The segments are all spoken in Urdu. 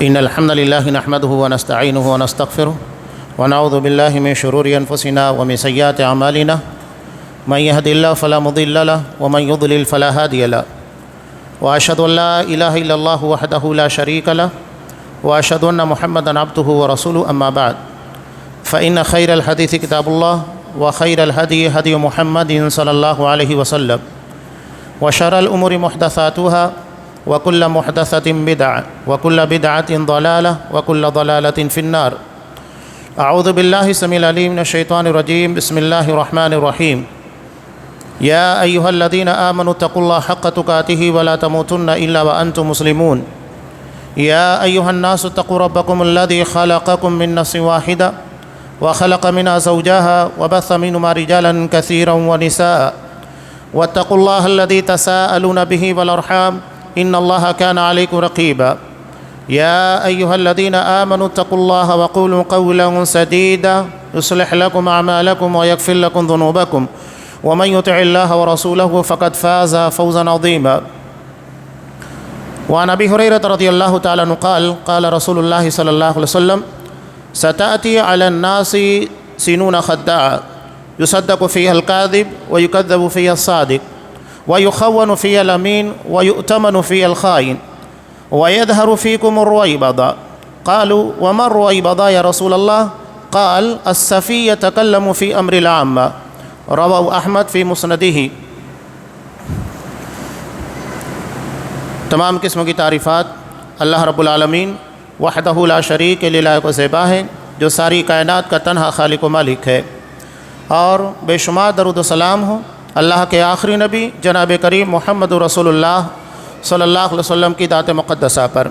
إن الحمد لله نحمده ونستعينه ونستغفره ونعوذ بالله من شرور أنفسنا ومن سيئات أعمالنا من يهد الله فلا مضل له ومن يضلل فلا هادي له وأشهد أن لا إله إلا الله وحده لا شريك له وأشهد أن محمدا عبده ورسوله أما بعد فإن خير الحديث كتاب الله وخير الهدي هدي محمد صلى الله عليه وسلم وشر الأمور محدثاتها وكل محدثة بدعة وكل بدعة ضلالة وكل ضلالة في النار. أعوذ بالله السميع العليم من الشيطان الرجيم. بسم الله الرحمن الرحيم. يا أيها الذين آمنوا اتقوا الله حق تقاته ولا تموتن إلا وأنتم مسلمون. يا أيها الناس اتقوا ربكم الذي خلقكم من نفس واحدة وخلق منها زوجها وبث منهما رجالا كثيرا ونساء واتقوا الله الذي تساءلون به والأرحام إن الله كان عليكم رقيبا. يا أيها الذين آمنوا اتقوا الله وقولوا قولا سديدا يصلح لكم أعمالكم ويغفر لكم ذنوبكم ومن يطع الله ورسوله فقد فاز فوزا عظيما. وعن أبي هريرة رضي الله تعالى عنه قال قال رسول الله صلى الله عليه وسلم ستأتي على الناس سنون خداعة يصدق فيها الكاذب ويكذب فيها الصادق ويخون فيها الأمين ويؤتمن فيها الخائن ويظهر فيكم الرويبضة. قالوا وما الرويبضة يا رسول الله؟ قال السفي يتكلم في أمر العامة. رواه أحمد في مسنده. تمام قسم کی تعریفات اللہ رب العالمین وحدہ لا شریک کے لائق و زیبا ہے، جو ساری کائنات کا تنہا خالق و مالک ہے، اور بے شمار درود و سلام ہو اللہ کے آخری نبی جناب کریم محمد رسول اللہ صلی اللہ علیہ وسلم کی ذات مقدسہ پر۔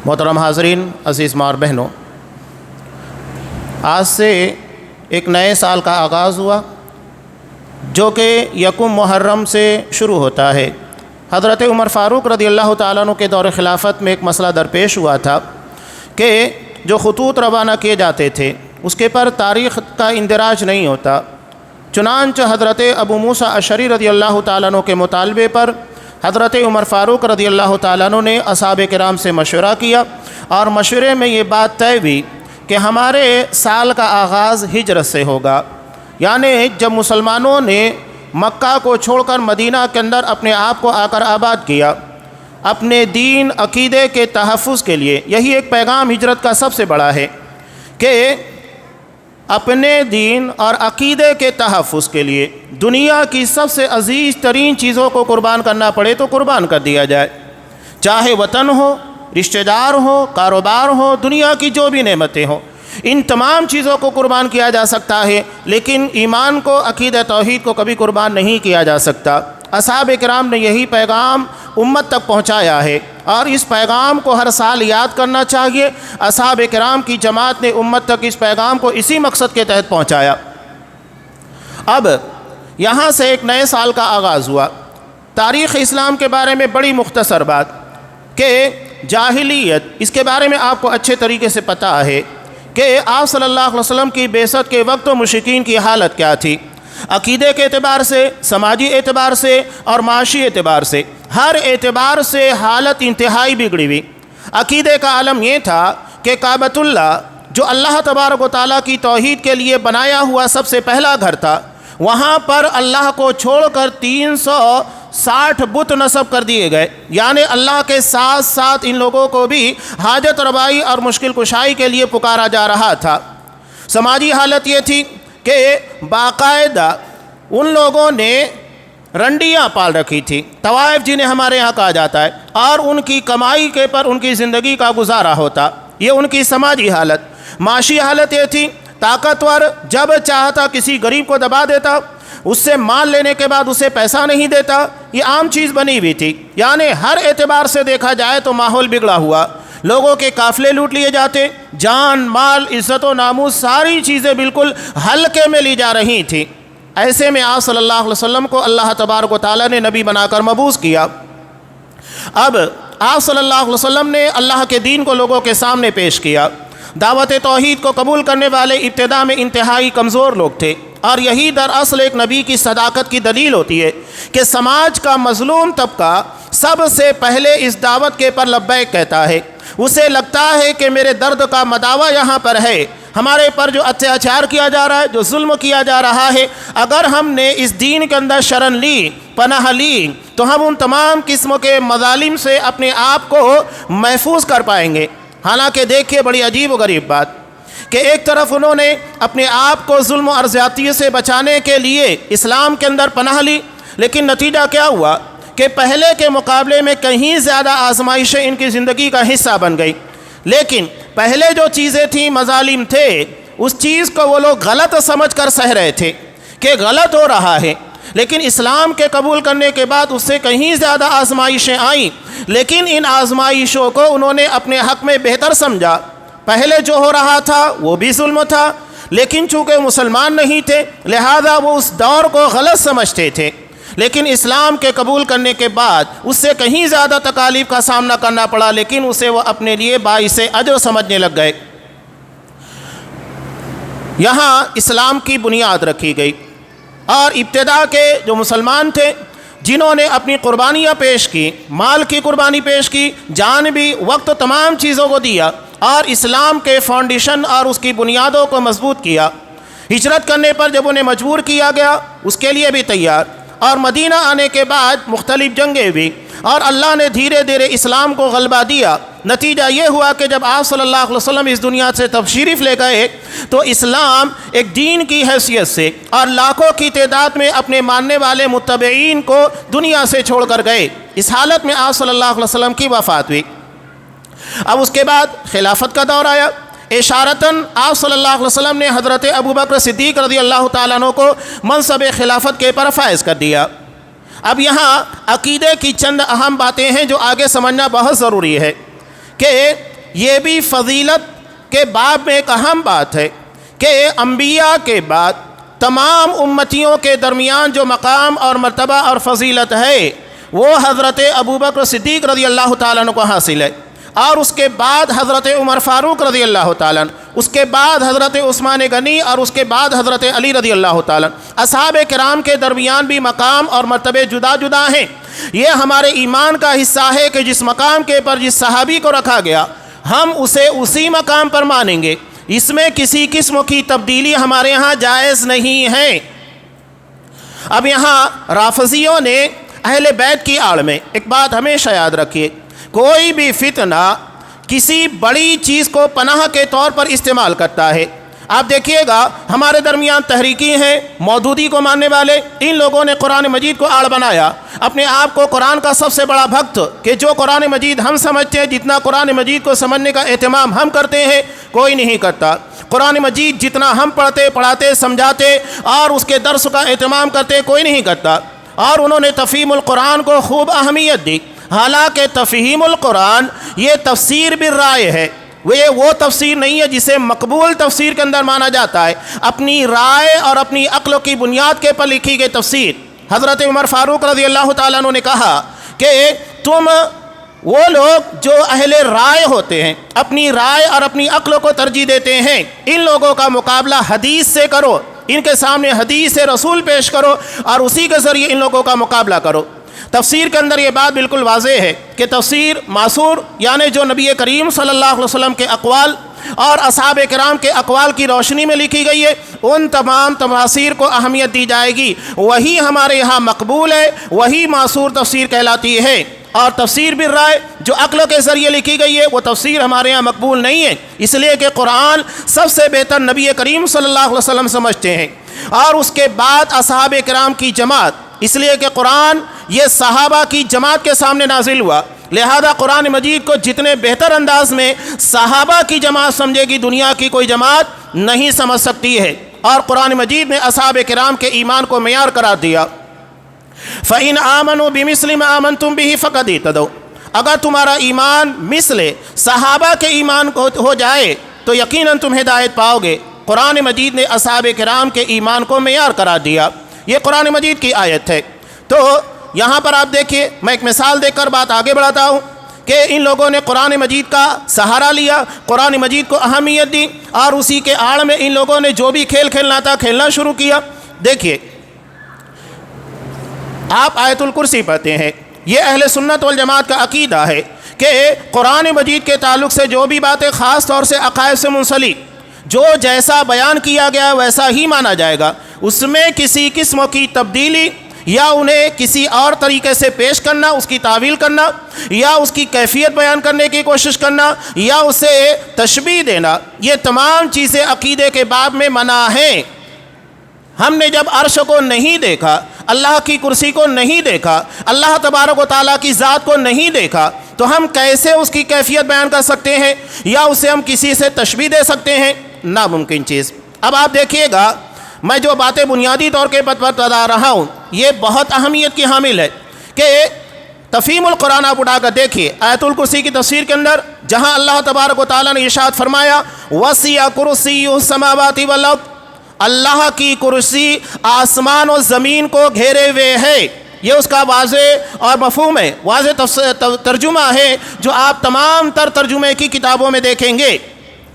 محترم حاضرین، عزیز ماں اور بہنوں، آج سے ایک نئے سال کا آغاز ہوا جو کہ یکم محرم سے شروع ہوتا ہے۔ حضرت عمر فاروق رضی اللہ تعالیٰ عنہ کے دور خلافت میں ایک مسئلہ درپیش ہوا تھا کہ جو خطوط روانہ کیے جاتے تھے اس کے پر تاریخ کا اندراج نہیں ہوتا، چنانچہ حضرت ابو موسیٰ اشعری رضی اللہ تعالیٰ عنہ کے مطالبے پر حضرت عمر فاروق رضی اللہ تعالیٰ عنہ نے اصحاب کرام سے مشورہ کیا، اور مشورے میں یہ بات طے ہوئی کہ ہمارے سال کا آغاز ہجرت سے ہوگا، یعنی جب مسلمانوں نے مکہ کو چھوڑ کر مدینہ کے اندر اپنے آپ کو آ کر آباد کیا اپنے دین عقیدے کے تحفظ کے لیے۔ یہی ایک پیغام ہجرت کا سب سے بڑا ہے کہ اپنے دین اور عقیدے کے تحفظ کے لیے دنیا کی سب سے عزیز ترین چیزوں کو قربان کرنا پڑے تو قربان کر دیا جائے، چاہے وطن ہو، رشتہ دار ہو، کاروبار ہو، دنیا کی جو بھی نعمتیں ہوں، ان تمام چیزوں کو قربان کیا جا سکتا ہے، لیکن ایمان کو، عقیدہ توحید کو کبھی قربان نہیں کیا جا سکتا۔ اصحاب کرام نے یہی پیغام امت تک پہنچایا ہے، اور اس پیغام کو ہر سال یاد کرنا چاہیے۔ اصحاب کرام کی جماعت نے امت تک اس پیغام کو اسی مقصد کے تحت پہنچایا۔ اب یہاں سے ایک نئے سال کا آغاز ہوا۔ تاریخ اسلام کے بارے میں بڑی مختصر بات کہ جاہلیت، اس کے بارے میں آپ کو اچھے طریقے سے پتہ ہے کہ آپ صلی اللہ علیہ وسلم کی بعثت کے وقت مشرکین کی حالت کیا تھی، عقیدے کے اعتبار سے، سماجی اعتبار سے اور معاشی اعتبار سے، ہر اعتبار سے حالت انتہائی بگڑی ہوئی۔ عقیدے کا عالم یہ تھا کہ کعبۃ اللہ جو اللہ تبارک و تعالیٰ کی توحید کے لیے بنایا ہوا سب سے پہلا گھر تھا، وہاں پر اللہ کو چھوڑ کر 360 بت نصب کر دیے گئے، یعنی اللہ کے ساتھ ساتھ ان لوگوں کو بھی حاجت روائی اور مشکل کشائی کے لیے پکارا جا رہا تھا۔ سماجی حالت یہ تھی کہ باقاعدہ ان لوگوں نے رنڈیاں پال رکھی تھی، طوائف جنہیں ہمارے ہاں کہا جاتا ہے، اور ان کی کمائی کے پر ان کی زندگی کا گزارا ہوتا۔ یہ ان کی سماجی حالت۔ معاشی حالت یہ تھی، طاقتور جب چاہتا کسی غریب کو دبا دیتا، اس سے مال لینے کے بعد اسے پیسہ نہیں دیتا، یہ عام چیز بنی ہوئی تھی۔ یعنی ہر اعتبار سے دیکھا جائے تو ماحول بگڑا ہوا، لوگوں کے قافلے لوٹ لیے جاتے، جان، مال، عزت و ناموس، ساری چیزیں بالکل ہلکے میں لی جا رہی تھیں۔ ایسے میں آپ صلی اللہ علیہ وسلم کو اللہ تبارک و تعالیٰ نے نبی بنا کر مبعوث کیا۔ اب آپ صلی اللہ علیہ وسلم نے اللہ کے دین کو لوگوں کے سامنے پیش کیا۔ دعوت توحید کو قبول کرنے والے ابتدا میں انتہائی کمزور لوگ تھے، اور یہی دراصل ایک نبی کی صداقت کی دلیل ہوتی ہے کہ سماج کا مظلوم طبقہ سب سے پہلے اس دعوت کے پر لبیک کہتا ہے۔ اسے لگتا ہے کہ میرے درد کا مداوع یہاں پر ہے، ہمارے پر جو اتیاچار کیا جا رہا ہے، جو ظلم کیا جا رہا ہے، اگر ہم نے اس دین کے اندر شرن لی، پناہ لی، تو ہم ان تمام قسموں کے مظالم سے اپنے آپ کو محفوظ کر پائیں گے۔ حالانکہ دیکھیے بڑی عجیب و غریب بات کہ ایک طرف انہوں نے اپنے آپ کو ظلم و زیادتی سے بچانے کے لیے اسلام کے اندر پناہ لی، لیکن نتیجہ کیا ہوا کہ پہلے کے مقابلے میں کہیں زیادہ آزمائشیں ان کی زندگی کا حصہ بن گئی۔ لیکن پہلے جو چیزیں تھیں، مظالم تھے، اس چیز کو وہ لوگ غلط سمجھ کر سہ رہے تھے کہ غلط ہو رہا ہے، لیکن اسلام کے قبول کرنے کے بعد اس سے کہیں زیادہ آزمائشیں آئیں، لیکن ان آزمائشوں کو انہوں نے اپنے حق میں بہتر سمجھا۔ پہلے جو ہو رہا تھا وہ بھی ظلم تھا، لیکن چونکہ مسلمان نہیں تھے لہذا وہ اس دور کو غلط سمجھتے تھے، لیکن اسلام کے قبول کرنے کے بعد اس سے کہیں زیادہ تکالیف کا سامنا کرنا پڑا، لیکن اسے وہ اپنے لیے باعث اجر سمجھنے لگ گئے۔ یہاں اسلام کی بنیاد رکھی گئی، اور ابتدا کے جو مسلمان تھے جنہوں نے اپنی قربانیاں پیش کی، مال کی قربانی پیش کی، جان بھی، وقت، تمام چیزوں کو دیا اور اسلام کے فاؤنڈیشن اور اس کی بنیادوں کو مضبوط کیا۔ ہجرت کرنے پر جب انہیں مجبور کیا گیا اس کے لیے بھی تیار، اور مدینہ آنے کے بعد مختلف جنگیں بھی، اور اللہ نے دھیرے دھیرے اسلام کو غلبہ دیا۔ نتیجہ یہ ہوا کہ جب آپ صلی اللہ علیہ وسلم اس دنیا سے تشریف لے گئے تو اسلام ایک دین کی حیثیت سے اور لاکھوں کی تعداد میں اپنے ماننے والے متبعین کو دنیا سے چھوڑ کر گئے۔ اس حالت میں آپ صلی اللہ علیہ وسلم کی وفات ہوئی۔ اب اس کے بعد خلافت کا دور آیا۔ اشارتاً آپ صلی اللہ علیہ وسلم نے حضرت ابوبکر صدیق رضی اللہ تعالیٰ عنہ کو منصب خلافت کے پر فائز کر دیا۔ اب یہاں عقیدے کی چند اہم باتیں ہیں جو آگے سمجھنا بہت ضروری ہے کہ یہ بھی فضیلت کے باب میں ایک اہم بات ہے کہ انبیاء کے بعد تمام امتیوں کے درمیان جو مقام اور مرتبہ اور فضیلت ہے وہ حضرت ابوبکر صدیق رضی اللہ تعالیٰ عنہ کو حاصل ہے، اور اس کے بعد حضرت عمر فاروق رضی اللہ تعالیٰ عنہ، اس کے بعد حضرت عثمان غنی، اور اس کے بعد حضرت علی رضی اللہ تعالیٰ عنہ۔ اصحاب کرام کے درمیان بھی مقام اور مرتبے جدا جدا ہیں۔ یہ ہمارے ایمان کا حصہ ہے کہ جس مقام کے پر جس صحابی کو رکھا گیا ہم اسے اسی مقام پر مانیں گے، اس میں کسی قسم کی تبدیلی ہمارے یہاں جائز نہیں ہے۔ اب یہاں رافضیوں نے اہل بیت کی آڑ میں ایک بات ہمیشہ یاد رکھیے، کوئی بھی فتنہ کسی بڑی چیز کو پناہ کے طور پر استعمال کرتا ہے۔ آپ دیکھیے گا ہمارے درمیان تحریکی ہیں، مودودی کو ماننے والے، ان لوگوں نے قرآن مجید کو آڑ بنایا، اپنے آپ کو قرآن کا سب سے بڑا بھکت کہ جو قرآن مجید ہم سمجھتے ہیں، جتنا قرآن مجید کو سمجھنے کا اہتمام ہم کرتے ہیں کوئی نہیں کرتا۔ قرآن مجید جتنا ہم پڑھتے، پڑھاتے، سمجھاتے اور اس کے درس کا اہتمام کرتے کوئی نہیں کرتا، اور انہوں نے تفہیم القرآن کو خوب اہمیت دی۔ حالانکہ تفہیم القرآن یہ تفسیر بالرائے ہے، وہ تفسیر نہیں ہے جسے مقبول تفسیر کے اندر مانا جاتا ہے، اپنی رائے اور اپنی عقل کی بنیاد کے پر لکھی گئی تفسیر۔ حضرت عمر فاروق رضی اللہ تعالیٰ عنہ نے کہا کہ تم وہ لوگ جو اہل رائے ہوتے ہیں، اپنی رائے اور اپنی عقل کو ترجیح دیتے ہیں، ان لوگوں کا مقابلہ حدیث سے کرو، ان کے سامنے حدیث رسول پیش کرو اور اسی کے ذریعے ان لوگوں کا مقابلہ کرو۔ تفسیر کے اندر یہ بات بالکل واضح ہے کہ تفسیر معصور یعنی جو نبی کریم صلی اللہ علیہ وسلم کے اقوال اور اصحاب کرام کے اقوال کی روشنی میں لکھی گئی ہے، ان تمام تفاسیر کو اہمیت دی جائے گی، وہی ہمارے یہاں مقبول ہے، وہی معصور تفسیر کہلاتی ہے۔ اور تفسیر بالرائے جو عقل کے ذریعے لکھی گئی ہے وہ تفسیر ہمارے یہاں مقبول نہیں ہے، اس لیے کہ قرآن سب سے بہتر نبی کریم صلی اللہ علیہ وسلم سمجھتے ہیں، اور اس کے بعد اصحاب کرام کی جماعت، اس لیے کہ قرآن یہ صحابہ کی جماعت کے سامنے نازل ہوا، لہذا قرآن مجید کو جتنے بہتر انداز میں صحابہ کی جماعت سمجھے گی دنیا کی کوئی جماعت نہیں سمجھ سکتی ہے، اور قرآن مجید نے اصحاب کرام کے ایمان کو معیار قرار دیا۔ فَإِنْ آمَنُوا بِمِثْلِ مَا آمَنْتُمْ بِهِ فَقَدْ اهْتَدَوْا، اگر تمہارا ایمان مثل صحابہ کے ایمان کو ہو جائے تو یقیناً تم ہدایت پاؤ گے۔ قرآن مجید نے اصحاب کرام کے ایمان کو معیار قرار دیا، یہ قرآن مجید کی آیت ہے۔ تو یہاں پر آپ دیکھیے، میں ایک مثال دے کر بات آگے بڑھاتا ہوں کہ ان لوگوں نے قرآن مجید کا سہارا لیا، قرآن مجید کو اہمیت دی، اور اسی کے آڑ میں ان لوگوں نے جو بھی کھیل کھیلنا تھا کھیلنا شروع کیا۔ دیکھیے آپ آیت الکرسی پڑھتے ہیں، یہ اہل سنت والجماعت کا عقیدہ ہے کہ قرآن مجید کے تعلق سے جو بھی باتیں خاص طور سے عقائد سے منسلک جو جیسا بیان کیا گیا ویسا ہی مانا جائے گا، اس میں کسی قسم کی تبدیلی یا انہیں کسی اور طریقے سے پیش کرنا، اس کی تعویل کرنا یا اس کی کیفیت بیان کرنے کی کوشش کرنا یا اسے تشبیہ دینا، یہ تمام چیزیں عقیدے کے باب میں منع ہیں۔ ہم نے جب عرش کو نہیں دیکھا، اللہ کی کرسی کو نہیں دیکھا، اللہ تبارک و تعالیٰ کی ذات کو نہیں دیکھا، تو ہم کیسے اس کی کیفیت بیان کر سکتے ہیں یا اسے ہم کسی سے تشبیہ دے سکتے ہیں؟ ناممکن چیز۔ اب آپ دیکھیے گا، میں جو باتیں بنیادی طور کے بتا رہا ہوں یہ بہت اہمیت کی حامل ہے کہ تفہیم القرآن آپ اٹھا کر دیکھیے، آیت الکرسی کی تفسیر کے اندر جہاں اللہ تبارک و تعالیٰ نے ارشاد فرمایا وسع کرسی السماوات والارض، اللہ کی کرسی آسمان و زمین کو گھیرے ہوئے ہے، یہ اس کا واضح اور مفہوم ہے، واضح ترجمہ ہے جو آپ تمام تر ترجمے کی کتابوں میں دیکھیں گے۔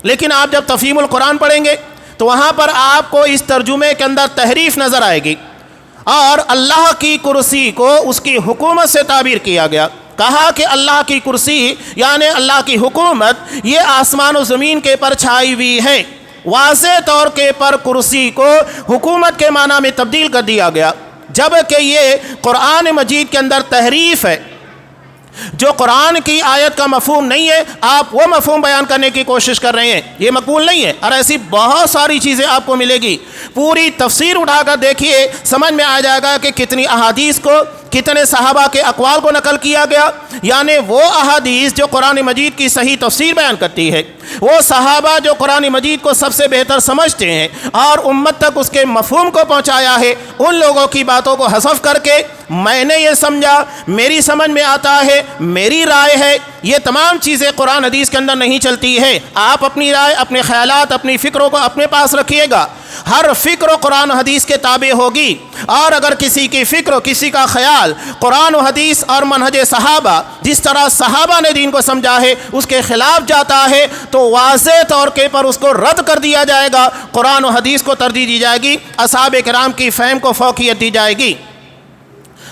لیکن آپ جب تفہیم القرآن پڑھیں گے تو وہاں پر آپ کو اس ترجمے کے اندر تحریف نظر آئے گی، اور اللہ کی کرسی کو اس کی حکومت سے تعبیر کیا گیا، کہا کہ اللہ کی کرسی یعنی اللہ کی حکومت یہ آسمان و زمین کے پر چھائی ہوئی ہے۔ واضح طور کے پر کرسی کو حکومت کے معنی میں تبدیل کر دیا گیا، جبکہ یہ قرآن مجید کے اندر تحریف ہے، جو قرآن کی آیت کا مفہوم نہیں ہے آپ وہ مفہوم بیان کرنے کی کوشش کر رہے ہیں، یہ مقبول نہیں ہے۔ اور ایسی بہت ساری چیزیں آپ کو ملے گی، پوری تفسیر اٹھا کر دیکھیے، سمجھ میں آ جائے گا کہ کتنی احادیث کو، کتنے صحابہ کے اقوال کو نقل کیا گیا، یعنی وہ احادیث جو قرآن مجید کی صحیح تفسیر بیان کرتی ہے، وہ صحابہ جو قرآن مجید کو سب سے بہتر سمجھتے ہیں اور امت تک اس کے مفہوم کو پہنچایا ہے، ان لوگوں کی باتوں کو حذف کر کے میں نے یہ سمجھا، میری سمجھ میں آتا ہے، میری رائے ہے، یہ تمام چیزیں قرآن حدیث کے اندر نہیں چلتی ہے۔ آپ اپنی رائے، اپنے خیالات، اپنی فکروں کو اپنے پاس رکھیے گا، ہر فکر قرآن و حدیث کے تابع ہوگی، اور اگر کسی کی فکر، کسی کا خیال قرآن و حدیث اور منہج صحابہ جس طرح صحابہ نے دین کو سمجھا ہے اس کے خلاف جاتا ہے تو واضح طور کے پر اس کو رد کر دیا جائے گا، قرآن و حدیث کو ترجیح دی جائے گی، اصحاب کرام کی فہم کو فوقیت دی جائے گی۔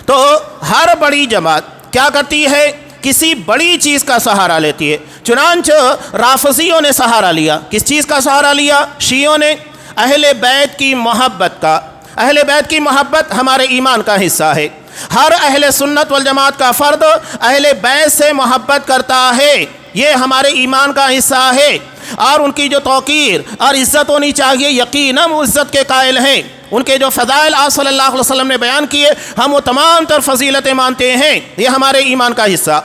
تو ہر بڑی جماعت کیا کرتی ہے؟ کسی بڑی چیز کا سہارا لیتی ہے، چنانچہ رافضیوں نے سہارا لیا، کس چیز کا سہارا لیا؟ شیعوں نے اہل بیت کی محبت کا۔ اہل بیت کی محبت ہمارے ایمان کا حصہ ہے، ہر اہل سنت والجماعت کا فرد اہل بیت سے محبت کرتا ہے، یہ ہمارے ایمان کا حصہ ہے، اور ان کی جو توقیر اور عزت ہونی چاہیے، یقیناً وہ عزت کے قائل ہیں۔ ان کے جو فضائل آپ صلی اللہ علیہ وسلم نے بیان کیے ہم وہ تمام تر فضیلتیں مانتے ہیں، یہ ہمارے ایمان کا حصہ۔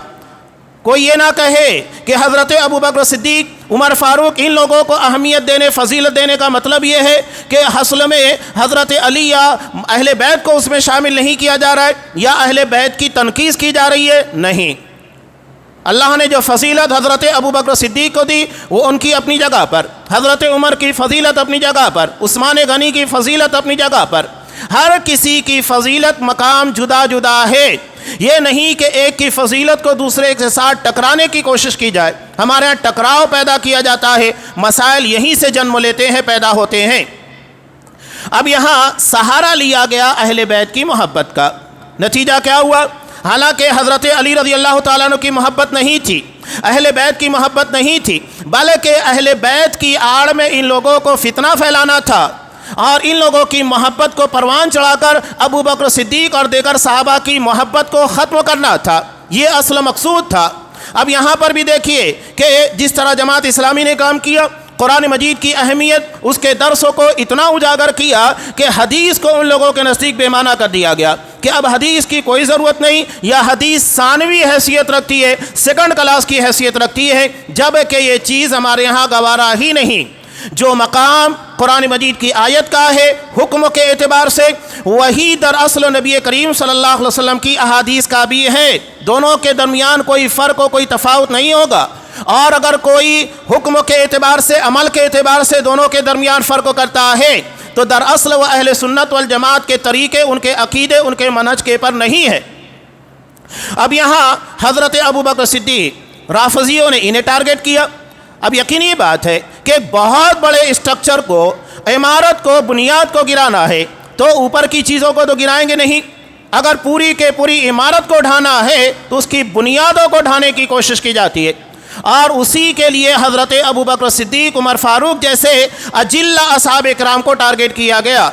کوئی یہ نہ کہے کہ حضرت ابوبکر صدیق، عمر فاروق، ان لوگوں کو اہمیت دینے، فضیلت دینے کا مطلب یہ ہے کہ اصل میں حضرت علی یا اہل بیت کو اس میں شامل نہیں کیا جا رہا ہے یا اہل بیت کی تنقیص کی جا رہی ہے، نہیں۔ اللہ نے جو فضیلت حضرت ابوبکر صدیق کو دی وہ ان کی اپنی جگہ پر، حضرت عمر کی فضیلت اپنی جگہ پر، عثمان غنی کی فضیلت اپنی جگہ پر، ہر کسی کی فضیلت مقام جدا جدا ہے۔ یہ نہیں کہ ایک کی فضیلت کو دوسرے کے ساتھ ٹکرانے کی کوشش کی جائے، ہمارے یہاں ٹکراؤ پیدا کیا جاتا ہے، مسائل یہیں سے جنم لیتے ہیں، پیدا ہوتے ہیں۔ اب یہاں سہارا لیا گیا اہل بیت کی محبت کا، نتیجہ کیا ہوا؟ حالانکہ حضرت علی رضی اللہ تعالیٰ عنہ کی محبت نہیں تھی، اہل بیت کی محبت نہیں تھی، بلکہ اہل بیت کی آڑ میں ان لوگوں کو فتنہ پھیلانا تھا اور ان لوگوں کی محبت کو پروان چڑھا کر ابوبکر صدیق اور دیگر صحابہ کی محبت کو ختم کرنا تھا، یہ اصل مقصود تھا۔ اب یہاں پر بھی دیکھیے کہ جس طرح جماعت اسلامی نے کام کیا، قرآن مجید کی اہمیت، اس کے درسوں کو اتنا اجاگر کیا کہ حدیث کو ان لوگوں کے نزدیک بے معنی کر دیا گیا کہ اب حدیث کی کوئی ضرورت نہیں، یا حدیث ثانوی حیثیت رکھتی ہے، سیکنڈ کلاس کی حیثیت رکھتی ہے، جبکہ یہ چیز ہمارے ہاں گوارا ہی نہیں۔ جو مقام قرآن مجید کی آیت کا ہے حکم کے اعتبار سے، وہی دراصل نبی کریم صلی اللہ علیہ وسلم کی احادیث کا بھی ہے، دونوں کے درمیان کوئی فرق و کوئی تفاوت نہیں ہوگا، اور اگر کوئی حکم کے اعتبار سے، عمل کے اعتبار سے دونوں کے درمیان فرق کرتا ہے تو دراصل وہ اہل سنت والجماعت کے طریقے، ان کے عقیدے، ان کے منہج کے پر نہیں ہے۔ اب یہاں حضرت ابوبکر صدیق، رافضیوں نے انہیں ٹارگٹ کیا۔ اب یقینی بات ہے کہ بہت بڑے اسٹرکچر کو، عمارت کو، بنیاد کو گرانا ہے تو اوپر کی چیزوں کو تو گرائیں گے نہیں، اگر پوری کے پوری عمارت کو ڈھانا ہے تو اس کی بنیادوں کو ڈھانے کی کوشش کی جاتی ہے، اور اسی کے لیے حضرت ابوبکر صدیق، عمر فاروق جیسے اجلہ اصحاب اکرام کو ٹارگٹ کیا گیا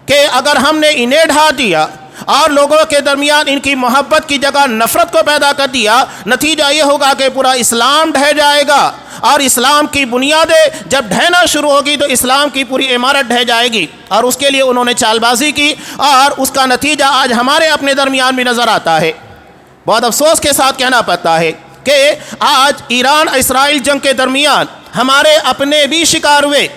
کہ اگر ہم نے انہیں ڈھا دیا اور لوگوں کے درمیان ان کی محبت کی جگہ نفرت کو پیدا کر دیا، نتیجہ یہ ہوگا کہ پورا اسلام ڈھہ جائے گا، اور اسلام کی بنیادیں جب ڈھہنا شروع ہوگی تو اسلام کی پوری عمارت ڈھہ جائے گی۔ اور اس کے لیے انہوں نے چال بازی کی، اور اس کا نتیجہ آج ہمارے اپنے درمیان بھی نظر آتا ہے۔ بہت افسوس کے ساتھ کہنا پڑتا ہے کہ آج ایران اسرائیل جنگ کے درمیان ہمارے اپنے بھی شکار ہوئے۔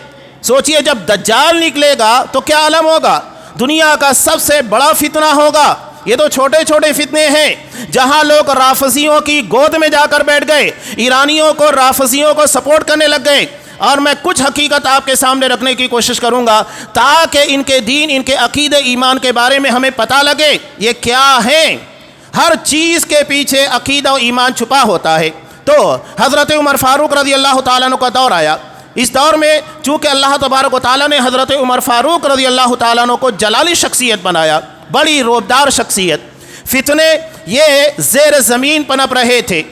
سوچئے جب دجال نکلے گا تو کیا عالم ہوگا، دنیا کا سب سے بڑا فتنہ ہوگا۔ یہ تو چھوٹے چھوٹے فتنے ہیں، جہاں لوگ رافضیوں کی گود میں جا کر بیٹھ گئے، ایرانیوں کو رافضیوں کو سپورٹ کرنے لگ گئے۔ اور میں کچھ حقیقت آپ کے سامنے رکھنے کی کوشش کروں گا تاکہ ان کے دین، ان کے عقیدے ایمان کے بارے میں ہمیں پتہ لگے یہ کیا ہیں۔ ہر چیز کے پیچھے عقیدہ و ایمان چھپا ہوتا ہے۔ تو حضرت عمر فاروق رضی اللہ تعالیٰ عنہ کا دور آیا۔ اس دور میں چونکہ اللہ تبارک و تعالیٰ نے حضرت عمر فاروق رضی اللہ تعالیٰ عنہ کو جلالی شخصیت بنایا، بڑی روبدار شخصیت۔ فتنے یہ زیر زمین پنپ رہے تھے۔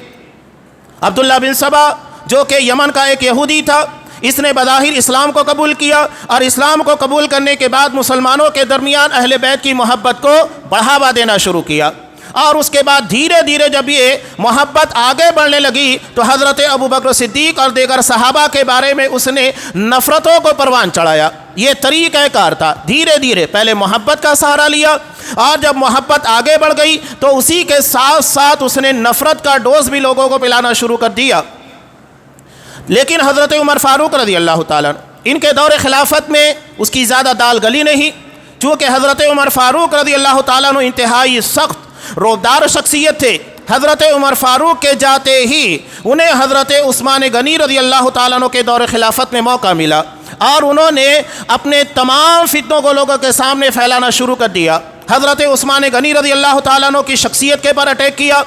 عبداللہ بن سبا جو کہ یمن کا ایک یہودی تھا، اس نے بظاہر اسلام کو قبول کیا، اور اسلام کو قبول کرنے کے بعد مسلمانوں کے درمیان اہل بیت کی محبت کو بڑھاوا دینا شروع کیا۔ اور اس کے بعد دھیرے دھیرے جب یہ محبت آگے بڑھنے لگی تو حضرت ابوبکر صدیق اور دیگر صحابہ کے بارے میں اس نے نفرتوں کو پروان چڑھایا۔ یہ طریقہ کار تھا، دھیرے دھیرے پہلے محبت کا سہارا لیا، اور جب محبت آگے بڑھ گئی تو اسی کے ساتھ ساتھ اس نے نفرت کا ڈوز بھی لوگوں کو پلانا شروع کر دیا۔ لیکن حضرت عمر فاروق رضی اللہ تعالیٰ ان کے دور خلافت میں اس کی زیادہ دال گلی نہیں، چونکہ حضرت عمر فاروق رضی اللہ تعالیٰ عنہ انتہائی سخت روبدار شخصیت تھے۔ حضرت عمر فاروق کے جاتے ہی انہیں حضرت عثمان غنی رضی اللہ تعالیٰ عنہ کے دور خلافت میں موقع ملا، اور انہوں نے اپنے تمام فتنوں کو لوگوں کے سامنے پھیلانا شروع کر دیا۔ حضرت عثمان غنی رضی اللہ تعالیٰ عنہ کی شخصیت کے پر اٹیک کیا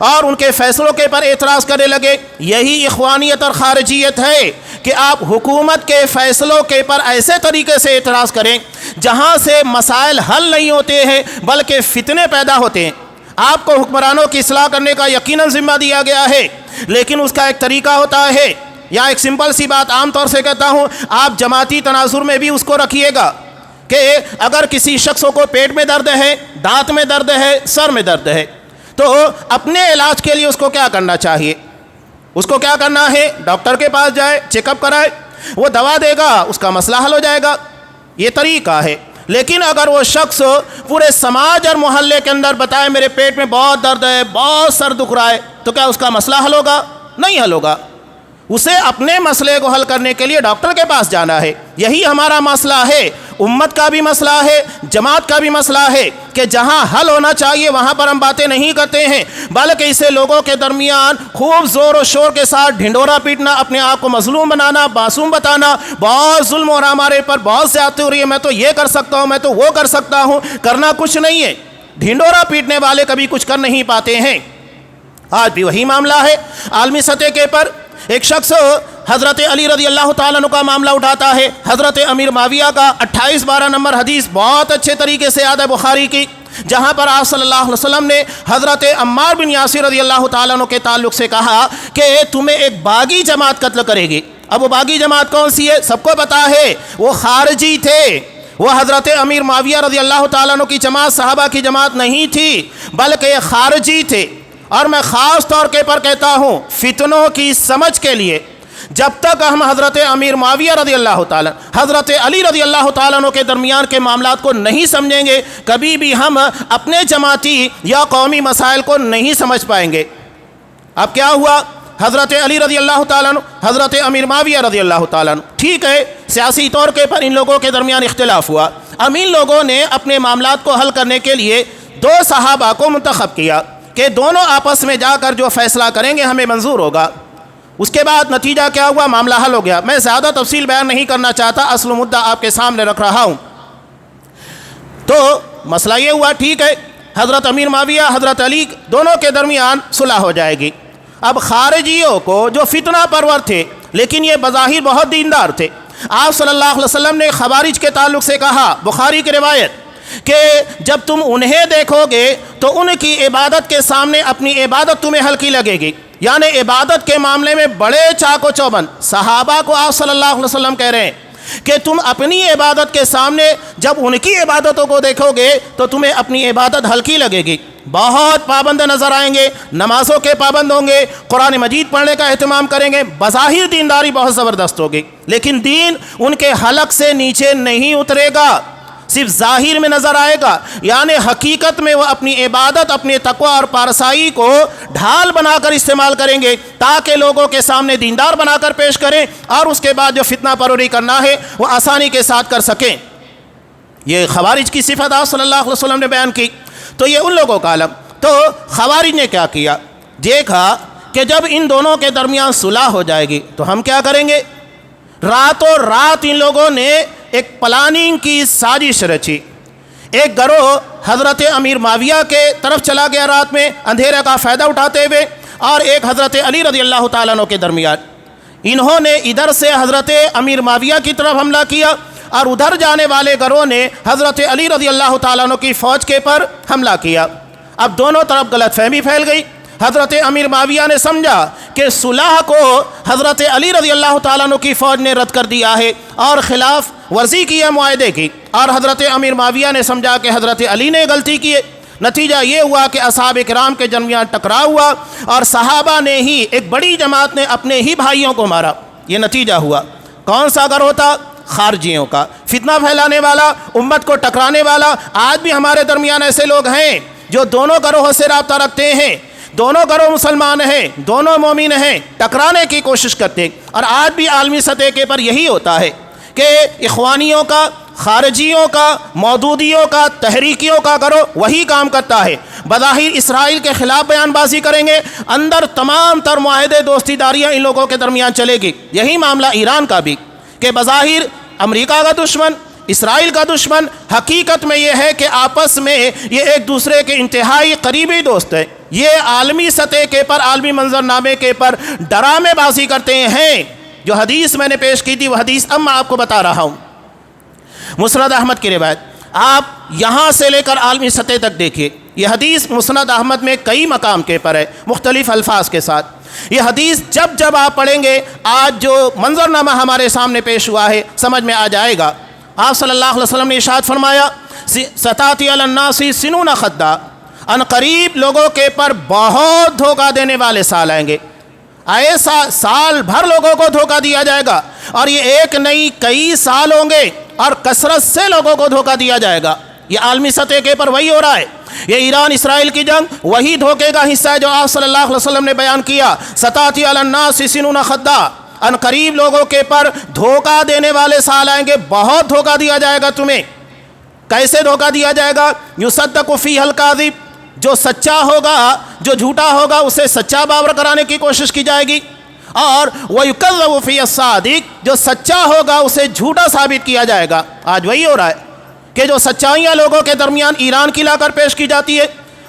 اور ان کے فیصلوں کے پر اعتراض کرنے لگے۔ یہی اخوانیت اور خارجیت ہے کہ آپ حکومت کے فیصلوں کے پر ایسے طریقے سے اعتراض کریں جہاں سے مسائل حل نہیں ہوتے ہیں بلکہ فتنے پیدا ہوتے ہیں۔ آپ کو حکمرانوں کی اصلاح کرنے کا یقیناً ذمہ دیا گیا ہے، لیکن اس کا ایک طریقہ ہوتا ہے، یا ایک سمپل سی بات عام طور سے کہتا ہوں، آپ جماعتی تناظر میں بھی اس کو رکھیے گا کہ اگر کسی شخص کو پیٹ میں درد ہے، دانت میں درد ہے، سر میں درد ہے، تو اپنے علاج کے لیے اس کو کیا کرنا چاہیے؟ اس کو کیا کرنا ہے؟ ڈاکٹر کے پاس جائے، چیک اپ کرائے، وہ دوا دے گا، اس کا مسئلہ حل ہو جائے گا۔ یہ طریقہ ہے۔ لیکن اگر وہ شخص پورے سماج اور محلے کے اندر بتائے میرے پیٹ میں بہت درد ہے، بہت سر دکھ رہا ہے، تو کیا اس کا مسئلہ حل ہوگا؟ نہیں حل ہوگا۔ اسے اپنے مسئلے کو حل کرنے کے لیے ڈاکٹر کے پاس جانا ہے۔ یہی ہمارا مسئلہ ہے، امت کا بھی مسئلہ ہے، جماعت کا بھی مسئلہ ہے کہ جہاں حل ہونا چاہیے وہاں پر ہم باتیں نہیں کرتے ہیں، بلکہ اسے لوگوں کے درمیان خوب زور و شور کے ساتھ ڈھنڈورا پیٹنا، اپنے آپ کو مظلوم بنانا، معصوم بتانا، بہت ظلم ہو رہا ہمارے پر، بہت زیادتی ہو رہی ہے، میں تو یہ کر سکتا ہوں، میں تو وہ کر سکتا ہوں۔ کرنا کچھ نہیں ہے۔ ڈھنڈورا پیٹنے والے کبھی کچھ کر نہیں پاتے ہیں۔ آج بھی وہی معاملہ ہے۔ عالمی سطح کے پر ایک شخص حضرت علی رضی اللہ تعالیٰ عنہ کا معاملہ اٹھاتا ہے۔ حضرت امیر معاویہ کا 28-12 نمبر حدیث بہت اچھے طریقے سے یاد ہے بخاری کی، جہاں پر آپ صلی اللہ علیہ وسلم نے حضرت عمار بن یاسر رضی اللہ تعالیٰ عنہ کے تعلق سے کہا کہ تمہیں ایک باغی جماعت قتل کرے گی۔ اب وہ باغی جماعت کون سی ہے؟ سب کو پتا ہے، وہ خارجی تھے۔ وہ حضرت امیر معاویہ رضی اللہ تعالیٰ عنہ کی جماعت صحابہ کی جماعت نہیں تھی، بلکہ یہ خارجی تھے۔ اور میں خاص طور کے پر کہتا ہوں، فتنوں کی سمجھ کے لیے جب تک ہم حضرت امیر معاویہ رضی اللہ تعالیٰ، حضرت علی رضی اللہ تعالیٰ عنہ کے درمیان کے معاملات کو نہیں سمجھیں گے، کبھی بھی ہم اپنے جماعتی یا قومی مسائل کو نہیں سمجھ پائیں گے۔ اب کیا ہوا؟ حضرت علی رضی اللہ تعالیٰ عنہ، حضرت امیر معاویہ رضی اللہ تعالیٰ عنہ، ٹھیک ہے، سیاسی طور کے پر ان لوگوں کے درمیان اختلاف ہوا۔ اب ان لوگوں نے اپنے معاملات کو حل کرنے کے لیے 2 صحابہ کو منتخب کیا کہ دونوں آپس میں جا کر جو فیصلہ کریں گے ہمیں منظور ہوگا۔ اس کے بعد نتیجہ کیا ہوا؟ معاملہ حل ہو گیا۔ میں زیادہ تفصیل بیان نہیں کرنا چاہتا، اصل مدعا آپ کے سامنے رکھ رہا ہوں۔ تو مسئلہ یہ ہوا، ٹھیک ہے، حضرت امیر معاویہ حضرت علی دونوں کے درمیان صلح ہو جائے گی۔ اب خارجیوں کو جو فتنہ پرور تھے لیکن یہ بظاہر بہت دیندار تھے، آپ صلی اللہ علیہ وسلم نے خوارج کے تعلق سے کہا، بخاری کی روایت، کہ جب تم انہیں دیکھو گے تو ان کی عبادت کے سامنے اپنی عبادت تمہیں ہلکی لگے گی. یعنی عبادت کے معاملے میں بڑے چاق و چوبند. صحابہ کو آپ صلی اللہ علیہ وسلم کہہ رہے ہیں کہ تم اپنی عبادت کے سامنے جب ان کی عبادتوں کو دیکھو گے تو تمہیں اپنی عبادت ہلکی لگے گی. بہت پابند نظر آئیں گے, نمازوں کے پابند ہوں گے, قرآن مجید پڑھنے کا اہتمام کریں گے, بظاہر دینداری بہت زبردست ہوگی, لیکن دین ان کے حلق سے نیچے نہیں اترے گا, صرف ظاہر میں نظر آئے گا. یعنی حقیقت میں وہ اپنی عبادت, اپنے تقوی اور پارسائی کو ڈھال بنا کر استعمال کریں گے تاکہ لوگوں کے سامنے دیندار بنا کر پیش کریں, اور اس کے بعد جو فتنہ پروری کرنا ہے وہ آسانی کے ساتھ کر سکیں. یہ خوارج کی صفت آپ صلی اللہ علیہ وسلم نے بیان کی. تو یہ ان لوگوں کا عالم. تو خوارج نے کیا کیا, دیکھا کہ جب ان دونوں کے درمیان صلح ہو جائے گی تو ہم کیا کریں گے. راتوں رات ان لوگوں نے ایک پلاننگ کی سازش رچی. ایک گروہ حضرت امیر معاویہ کے طرف چلا گیا رات میں اندھیرے کا فائدہ اٹھاتے ہوئے, اور ایک حضرت علی رضی اللہ تعالیٰ عنہ کے درمیان. انہوں نے ادھر سے حضرت امیر معاویہ کی طرف حملہ کیا, اور ادھر جانے والے گروہ نے حضرت علی رضی اللہ تعالیٰ عنہ کی فوج کے پر حملہ کیا. اب دونوں طرف غلط فہمی پھیل گئی. حضرت امیر معاویہ نے سمجھا کہ صلح کو حضرت علی رضی اللہ تعالیٰ عنہ کی فوج نے رد کر دیا ہے اور خلاف ورزی کی ہے معاہدے کی, اور حضرت امیر معاویہ نے سمجھا کہ حضرت علی نے غلطی کی ہے. نتیجہ یہ ہوا کہ اصحاب کرام کے درمیان ٹکراؤ ہوا, اور صحابہ نے ہی, ایک بڑی جماعت نے اپنے ہی بھائیوں کو مارا. یہ نتیجہ ہوا. کون سا گروہ تھا؟ خارجیوں کا, فتنہ پھیلانے والا, امت کو ٹکرانے والا. آج بھی ہمارے درمیان ایسے لوگ ہیں جو دونوں گروہوں سے رابطہ رکھتے ہیں, دونوں گروہ مسلمان ہیں, دونوں مومن ہیں, ٹکرانے کی کوشش کرتے ہیں. اور آج بھی عالمی سطح کے پر یہی ہوتا ہے کہ اخوانیوں کا, خارجیوں کا, مودودیوں کا, تحریکیوں کا گروہ وہی کام کرتا ہے. بظاہر اسرائیل کے خلاف بیان بازی کریں گے, اندر تمام تر معاہدے دوستی داریاں ان لوگوں کے درمیان چلے گی. یہی معاملہ ایران کا بھی, کہ بظاہر امریکہ کا دشمن, اسرائیل کا دشمن, حقیقت میں یہ ہے کہ آپس میں یہ ایک دوسرے کے انتہائی قریبی دوست ہیں. یہ عالمی سطح کے پر, عالمی منظرنامے کے پر ڈرامے بازی کرتے ہیں. جو حدیث میں نے پیش کی تھی وہ حدیث اب میں آپ کو بتا رہا ہوں. مسند احمد کی روایت, آپ یہاں سے لے کر عالمی سطح تک دیکھیے. یہ حدیث مسند احمد میں کئی مقام کے پر ہے, مختلف الفاظ کے ساتھ. یہ حدیث جب آپ پڑھیں گے, آج جو منظرنامہ ہمارے سامنے پیش ہوا ہے سمجھ میں آ جائے گا. آپ صلی اللہ علیہ وسلم نے ارشاد فرمایا, ستاتی علی الناس سنون خدا, ان قریب لوگوں کے پر بہت دھوکہ دینے والے سال آئیں گے. ایسا سال بھر لوگوں کو دھوکہ دیا جائے گا, اور یہ ایک نہیں کئی سال ہوں گے, اور کثرت سے لوگوں کو دھوکہ دیا جائے گا. یہ عالمی سطح کے پر وہی ہو رہا ہے. یہ ایران اسرائیل کی جنگ وہی دھوکے کا حصہ ہے جو آپ صلی اللہ علیہ وسلم نے بیان کیا. ستاتی علی الناس سنون خدا, ان قریب لوگوں کے پر دھوکہ دینے والے سال آئیں گے, بہت دھوکہ دیا جائے گا تمہیں. کیسے دھوکہ دیا جائے گا؟ یصدق فیہ الکاذب, جو سچا ہوگا, جو جھوٹا ہوگا اسے سچا باور کرانے کی کوشش کی جائے گی, اور وَيُكَذَّبُ فِيهِ الصَّادِقُ, جو سچا ہوگا اسے جھوٹا ثابت کیا جائے گا. آج وہی ہو رہا ہے کہ جو سچائیاں لوگوں کے درمیان ایران کی لا کر پیش کی جاتی ہے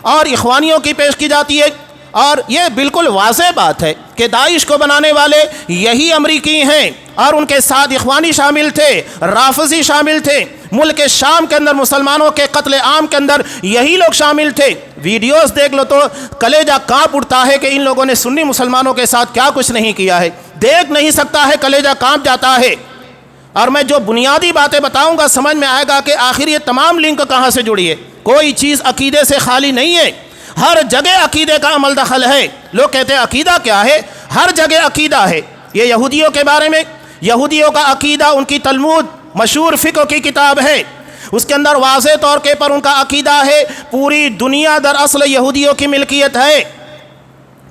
اور اخوانیوں کی پیش کی جاتی ہے, اور یہ بالکل واضح بات ہے کہ داعش کو بنانے والے یہی امریکی ہیں, اور ان کے ساتھ اخوانی شامل تھے, رافضی شامل تھے. ملک شام کے اندر مسلمانوں کے قتل عام کے اندر یہی لوگ شامل تھے. ویڈیوز دیکھ لو تو کلیجہ کانپ اٹھتا ہے کہ ان لوگوں نے سنی مسلمانوں کے ساتھ کیا کچھ نہیں کیا ہے. دیکھ نہیں سکتا ہے, کلیجہ کانپ جاتا ہے. اور میں جو بنیادی باتیں بتاؤں گا سمجھ میں آئے گا کہ آخر یہ تمام لنک کہاں سے جڑی ہے. کوئی چیز عقیدے سے خالی نہیں ہے, ہر جگہ عقیدے کا عمل دخل ہے. لوگ کہتے ہیں عقیدہ کیا ہے؟ ہر جگہ عقیدہ ہے. یہ یہودیوں کے بارے میں, یہودیوں کا عقیدہ, ان کی تلمود مشہور فقہ کی کتاب ہے, اس کے اندر واضح طور کے پر ان کا عقیدہ ہے پوری دنیا دراصل یہودیوں کی ملکیت ہے.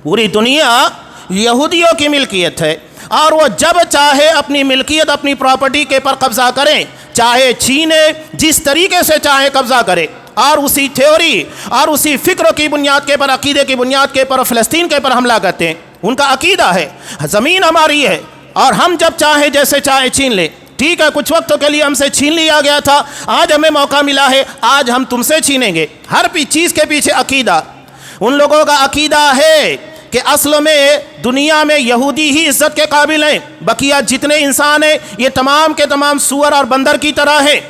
پوری دنیا یہودیوں کی ملکیت ہے, اور وہ جب چاہے اپنی ملکیت, اپنی پراپرٹی کے پر قبضہ کریں, چاہے چھینے, جس طریقے سے چاہے قبضہ کرے, اور اسی تھیوری اور اسی فکر کی بنیاد کے پر, عقیدے کی بنیاد کے پر فلسطین کے پر حملہ کرتے ہیں. ان کا عقیدہ ہے زمین ہماری ہے اور ہم جب چاہیں جیسے چاہیں چھین لیں. ٹھیک ہے, کچھ وقت کے لیے ہم سے چھین لیا گیا تھا, آج ہمیں موقع ملا ہے, آج ہم تم سے چھینیں گے. ہر چیز کے پیچھے عقیدہ. ان لوگوں کا عقیدہ ہے کہ اصل میں دنیا میں یہودی ہی عزت کے قابل ہیں, بقیہ جتنے انسان ہیں یہ تمام کے تمام سور اور بندر کی طرح ہیں.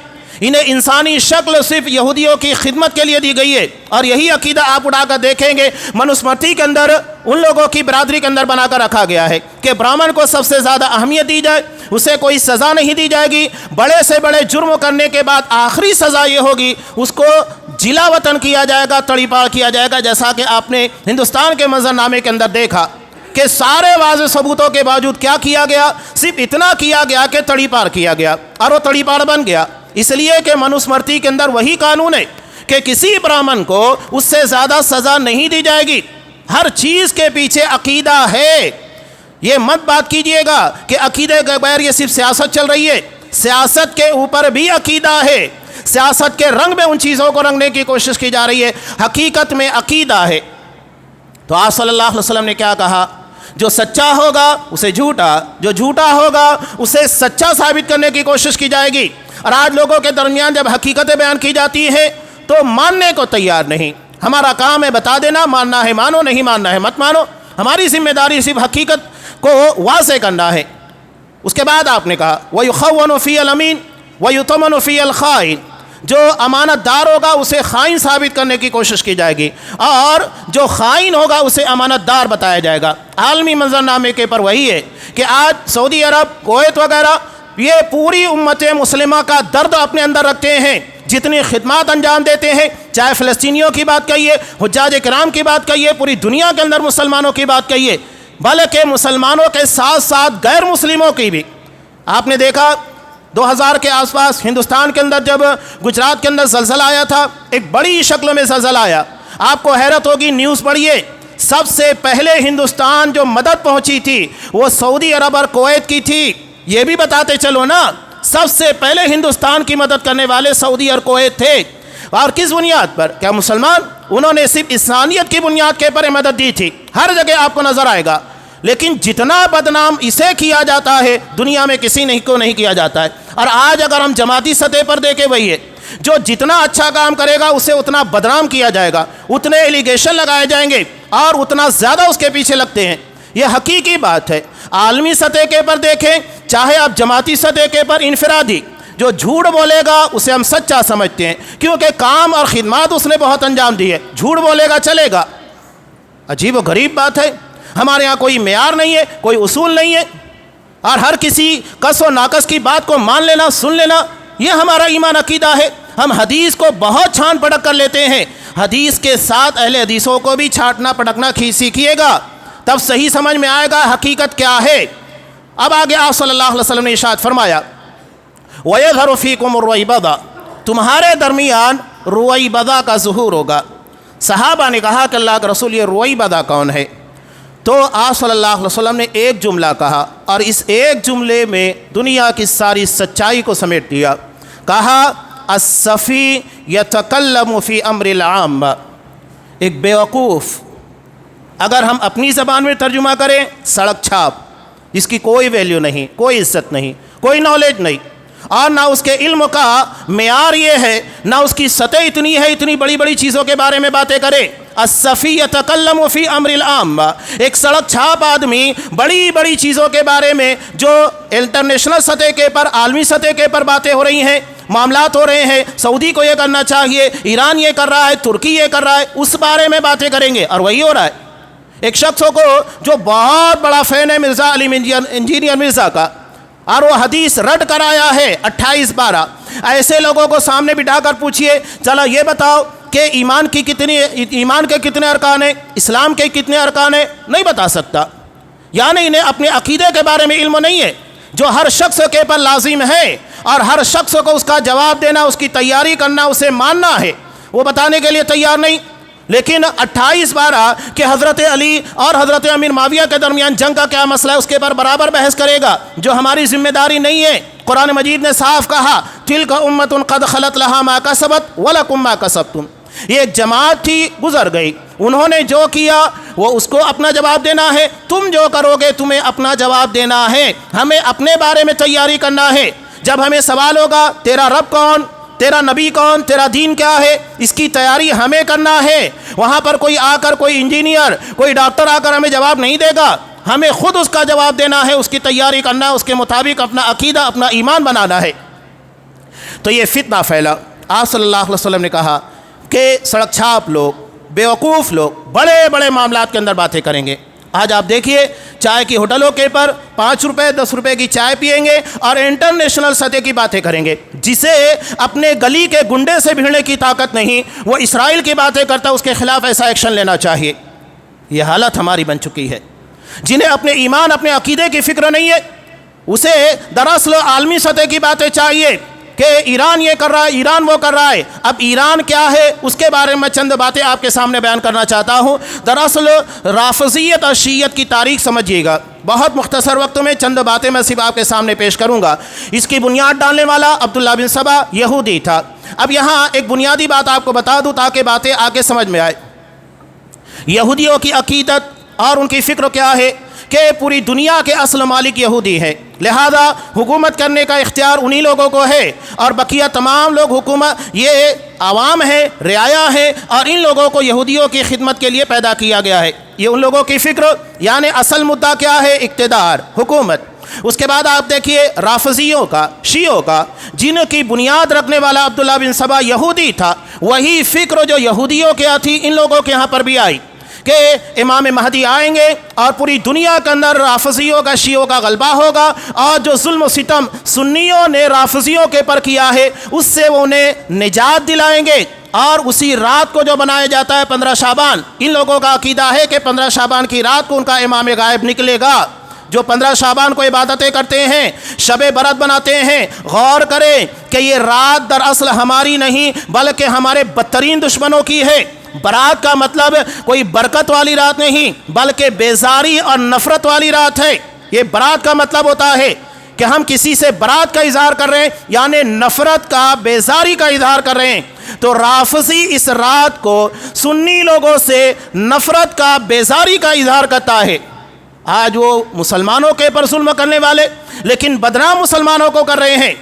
انہیں انسانی شکل صرف یہودیوں کی خدمت کے لیے دی گئی ہے، اور یہی عقیدہ آپ اٹھا کر دیکھیں گے منوسمرتی کے اندر ان لوگوں کی برادری کے اندر بنا کر رکھا گیا ہے کہ برہمن کو سب سے زیادہ اہمیت دی جائے، اسے کوئی سزا نہیں دی جائے گی، بڑے سے بڑے جرم کرنے کے بعد آخری سزا یہ ہوگی اس کو جلا وطن کیا جائے گا، تڑی پاڑ کیا جائے گا، جیسا کہ آپ نے ہندوستان کے منظرنامے کے اندر دیکھا کہ سارے واضح ثبوتوں کے باوجود کیا کیا گیا، صرف اتنا کیا گیا کہ تڑی پاڑ کیا گیا، اور وہ تڑی پاڑ بن گیا، اس لیے کہ منوسمرتی کے اندر وہی قانون ہے کہ کسی برہمن کو اس سے زیادہ سزا نہیں دی جائے گی۔ ہر چیز کے پیچھے عقیدہ ہے، یہ مت بات کیجئے گا کہ عقیدے کے بغیر یہ صرف سیاست چل رہی ہے، سیاست کے اوپر بھی عقیدہ ہے، سیاست کے رنگ میں ان چیزوں کو رنگنے کی کوشش کی جا رہی ہے، حقیقت میں عقیدہ ہے۔ تو آپ صلی اللہ علیہ وسلم نے کیا کہا؟ جو سچا ہوگا اسے جھوٹا، جو جھوٹا ہوگا اسے سچا ثابت کرنے کی کوشش کی جائے گی۔ اور آج لوگوں کے درمیان جب حقیقتیں بیان کی جاتی ہیں تو ماننے کو تیار نہیں۔ ہمارا کام ہے بتا دینا، ماننا ہے مانو، نہیں ماننا ہے مت مانو، ہماری ذمہ داری صرف حقیقت کو واضح کرنا ہے۔ اس کے بعد آپ نے کہا وَيُخَوَّنُ فِي الْأَمِينَ وَيُطْمَنُ فِي الْخَائِنِ، جو امانت دار ہوگا اسے خائن ثابت کرنے کی کوشش کی جائے گی، اور جو خائن ہوگا اسے امانت دار بتایا جائے گا۔ عالمی منظرنامے کے پر وہی ہے کہ آج سعودی عرب، کویت وغیرہ یہ پوری امت مسلمہ کا درد اپنے اندر رکھتے ہیں، جتنی خدمات انجام دیتے ہیں، چاہے فلسطینیوں کی بات کہیے، حجاج کرام کی بات کہیے، پوری دنیا کے اندر مسلمانوں کی بات کہیے، بلکہ مسلمانوں کے ساتھ ساتھ غیر مسلموں کی بھی۔ آپ نے دیکھا 2000 کے آس پاس ہندوستان کے اندر جب گجرات کے اندر زلزلہ آیا تھا، ایک بڑی شکل میں زلزلہ آیا، آپ کو حیرت ہوگی، نیوز پڑھیے، سب سے پہلے ہندوستان جو مدد پہنچی تھی وہ سعودی عرب اور کویت کی تھی۔ یہ بھی بتاتے چلو نا، سب سے پہلے ہندوستان کی مدد کرنے والے سعودی اور کویت تھے، اور کس بنیاد پر؟ کیا مسلمان؟ انہوں نے صرف انسانیت کی بنیاد کے پر مدد دی تھی، ہر جگہ آپ کو نظر آئے گا۔ لیکن جتنا بدنام اسے کیا جاتا ہے دنیا میں کسی کو نہیں کیا جاتا ہے۔ اور آج اگر ہم جماعتی سطح پر دیکھیں وہی ہے، جو جتنا اچھا کام کرے گا اسے اتنا بدنام کیا جائے گا، اتنے ایلیگیشن لگائے جائیں گے، اور اتنا زیادہ اس کے پیچھے لگتے ہیں۔ یہ حقیقی بات ہے۔ عالمی سطح کے پر دیکھیں، چاہے آپ جماعتی سطح کے پر انفرادی، جو جھوٹ بولے گا اسے ہم سچا سمجھتے ہیں، کیونکہ کام اور خدمات اس نے بہت انجام دی ہے، جھوٹ بولے گا چلے گا۔ عجیب و غریب بات ہے، ہمارے ہاں کوئی معیار نہیں ہے، کوئی اصول نہیں ہے، اور ہر کسی کس و ناقص کی بات کو مان لینا، سن لینا، یہ ہمارا ایمان عقیدہ ہے۔ ہم حدیث کو بہت چھان پڑک کر لیتے ہیں، حدیث کے ساتھ اہل حدیثوں کو بھی چھانٹنا پڑکنا سیکھیے گا، تب صحیح سمجھ میں آئے گا حقیقت کیا ہے۔ اب آگے آپ صلی اللہ علیہ وسلم نے ارشاد فرمایا وَيَظْهَرُ فِيكُمُ الرُّوَيْبَضَةُ، تمہارے درمیان رویبضہ کا ظہور ہوگا۔ صحابہ نے کہا کہ اللہ کے رسول یہ رویبضہ کون ہے؟ تو آپ صلی اللہ علیہ وسلم نے ایک جملہ کہا، اور اس ایک جملے میں دنیا کی ساری سچائی کو سمیٹ دیا۔ کہا الصفی یتکلم فی امر العام، ایک بیوقوف، اگر ہم اپنی زبان میں ترجمہ کریں سڑک چھاپ، اس کی کوئی ویلیو نہیں، کوئی عزت نہیں، کوئی نالج نہیں، اور نہ اس کے علم کا معیار یہ ہے، نہ اس کی سطح اتنی ہے اتنی بڑی بڑی چیزوں کے بارے میں باتیں کرے۔ الصفی یتکلم فی امر العام، ایک سڑک چھاپ آدمی بڑی بڑی چیزوں کے بارے میں جو انٹرنیشنل سطح کے پر، عالمی سطح کے پر باتیں ہو رہی ہیں، معاملات ہو رہے ہیں، سعودی کو یہ کرنا چاہیے، ایران یہ کر رہا ہے، ترکی یہ کر رہا ہے، اس بارے میں باتیں کریں گے، اور وہی ہو رہا ہے۔ ایک شخص کو جو بہت بڑا فین ہے مرزا علیم انجینئر مرزا کا، اور وہ حدیث رٹ کر آیا ہے 28-12، ایسے لوگوں کو سامنے بٹھا کر پوچھئے چلو یہ بتاؤ کہ ایمان کے کتنے ارکان ہیں، اسلام کے کتنے ارکان ہیں، نہیں بتا سکتا، یعنی انہیں اپنے عقیدے کے بارے میں علم نہیں ہے، جو ہر شخص کے پر لازم ہے، اور ہر شخص کو اس کا جواب دینا، اس کی تیاری کرنا، اسے ماننا ہے، وہ بتانے کے لیے تیار نہیں۔ لیکن 28-12 کہ حضرت علی اور حضرت امیر معاویہ کے درمیان جنگ کا کیا مسئلہ ہے، اس کے پر برابر بحث کرے گا، جو ہماری ذمہ داری نہیں ہے۔ قرآن مجید نے صاف کہا تلک امۃ قد خلت لہا ما کسبت ولکم ما کسبتم، یہ ایک جماعت تھی گزر گئی، انہوں نے جو کیا وہ اس کو اپنا جواب دینا ہے، تم جو کرو گے تمہیں اپنا جواب دینا ہے، ہمیں اپنے بارے میں تیاری کرنا ہے۔ جب ہمیں سوال ہوگا تیرا رب کون، تیرا نبی کون، تیرا دین کیا ہے، اس کی تیاری ہمیں کرنا ہے۔ وہاں پر کوئی آ کر، کوئی انجینئر، کوئی ڈاکٹر آ کر ہمیں جواب نہیں دے گا، ہمیں خود اس کا جواب دینا ہے، اس کی تیاری کرنا ہے، اس کے مطابق اپنا عقیدہ، اپنا ایمان بنانا ہے۔ تو یہ فتنہ پھیلا۔ آپ صلی اللہ علیہ وسلم نے کہا کہ سڑک چھاپ لوگ، بیوقوف لوگ بڑے بڑے معاملات کے اندر باتیں کریں گے۔ آج آپ دیکھیے چائے کی ہوٹلوں کے پر 5 روپے 10 روپے کی چائے پیئیں گے اور انٹرنیشنل سطح کی باتیں کریں گے۔ جسے اپنے گلی کے گنڈے سے بھیڑنے کی طاقت نہیں، وہ اسرائیل کی باتیں کرتا ہے، اس کے خلاف ایسا ایکشن لینا چاہیے۔ یہ حالت ہماری بن چکی ہے۔ جنہیں اپنے ایمان، اپنے عقیدے کی فکر نہیں ہے، اسے دراصل عالمی سطح کی باتیں چاہیے کہ ایران یہ کر رہا ہے، ایران وہ کر رہا ہے۔ اب ایران کیا ہے اس کے بارے میں چند باتیں آپ کے سامنے بیان کرنا چاہتا ہوں۔ دراصل رافضیت اور شیعت کی تاریخ سمجھیے گا۔ بہت مختصر وقت میں چند باتیں میں صرف آپ کے سامنے پیش کروں گا۔ اس کی بنیاد ڈالنے والا عبداللہ بن سبا یہودی تھا۔ اب یہاں ایک بنیادی بات آپ کو بتا دوں تاکہ باتیں آگے سمجھ میں آئے۔ یہودیوں کی عقیدت اور ان کی فکر کیا ہے کہ پوری دنیا کے اصل مالک یہودی ہے، لہذا حکومت کرنے کا اختیار انہی لوگوں کو ہے، اور بقیہ تمام لوگ حکومت، یہ عوام ہے، رعایا ہے، اور ان لوگوں کو یہودیوں کی خدمت کے لیے پیدا کیا گیا ہے۔ یہ ان لوگوں کی فکر، یعنی اصل مدعا کیا ہے؟ اقتدار، حکومت۔ اس کے بعد آپ دیکھیے رافضیوں کا، شیعوں کا، جن کی بنیاد رکھنے والا عبداللہ بن سبا یہودی تھا، وہی فکر جو یہودیوں کے یہاں تھی ان لوگوں کے یہاں پر بھی آئی کہ امام مہدی آئیں گے اور پوری دنیا کے اندر رافضیوں کا، شیعوں کا غلبہ ہوگا، اور جو ظلم و ستم سنیوں نے رافضیوں کے پر کیا ہے اس سے وہ انہیں نجات دلائیں گے۔ اور اسی رات کو جو بنایا جاتا ہے 15 شعبان، ان لوگوں کا عقیدہ ہے کہ 15 شعبان کی رات کو ان کا امام غائب نکلے گا۔ جو 15 شعبان کو عبادتیں کرتے ہیں، شب برات بناتے ہیں، غور کریں کہ یہ رات دراصل ہماری نہیں بلکہ ہمارے بدترین دشمنوں کی ہے۔ برات کا مطلب کوئی برکت والی رات نہیں بلکہ بیزاری اور نفرت والی رات ہے۔ یہ برات کا مطلب ہوتا ہے کہ ہم کسی سے برات کا اظہار کر رہے ہیں، یعنی نفرت کا، بیزاری کا اظہار کر رہے ہیں۔ تو رافضی اس رات کو سنی لوگوں سے نفرت کا، بیزاری کا اظہار کرتا ہے۔ آج وہ مسلمانوں کے پر ظلم کرنے والے لیکن بدنام مسلمانوں کو کر رہے ہیں۔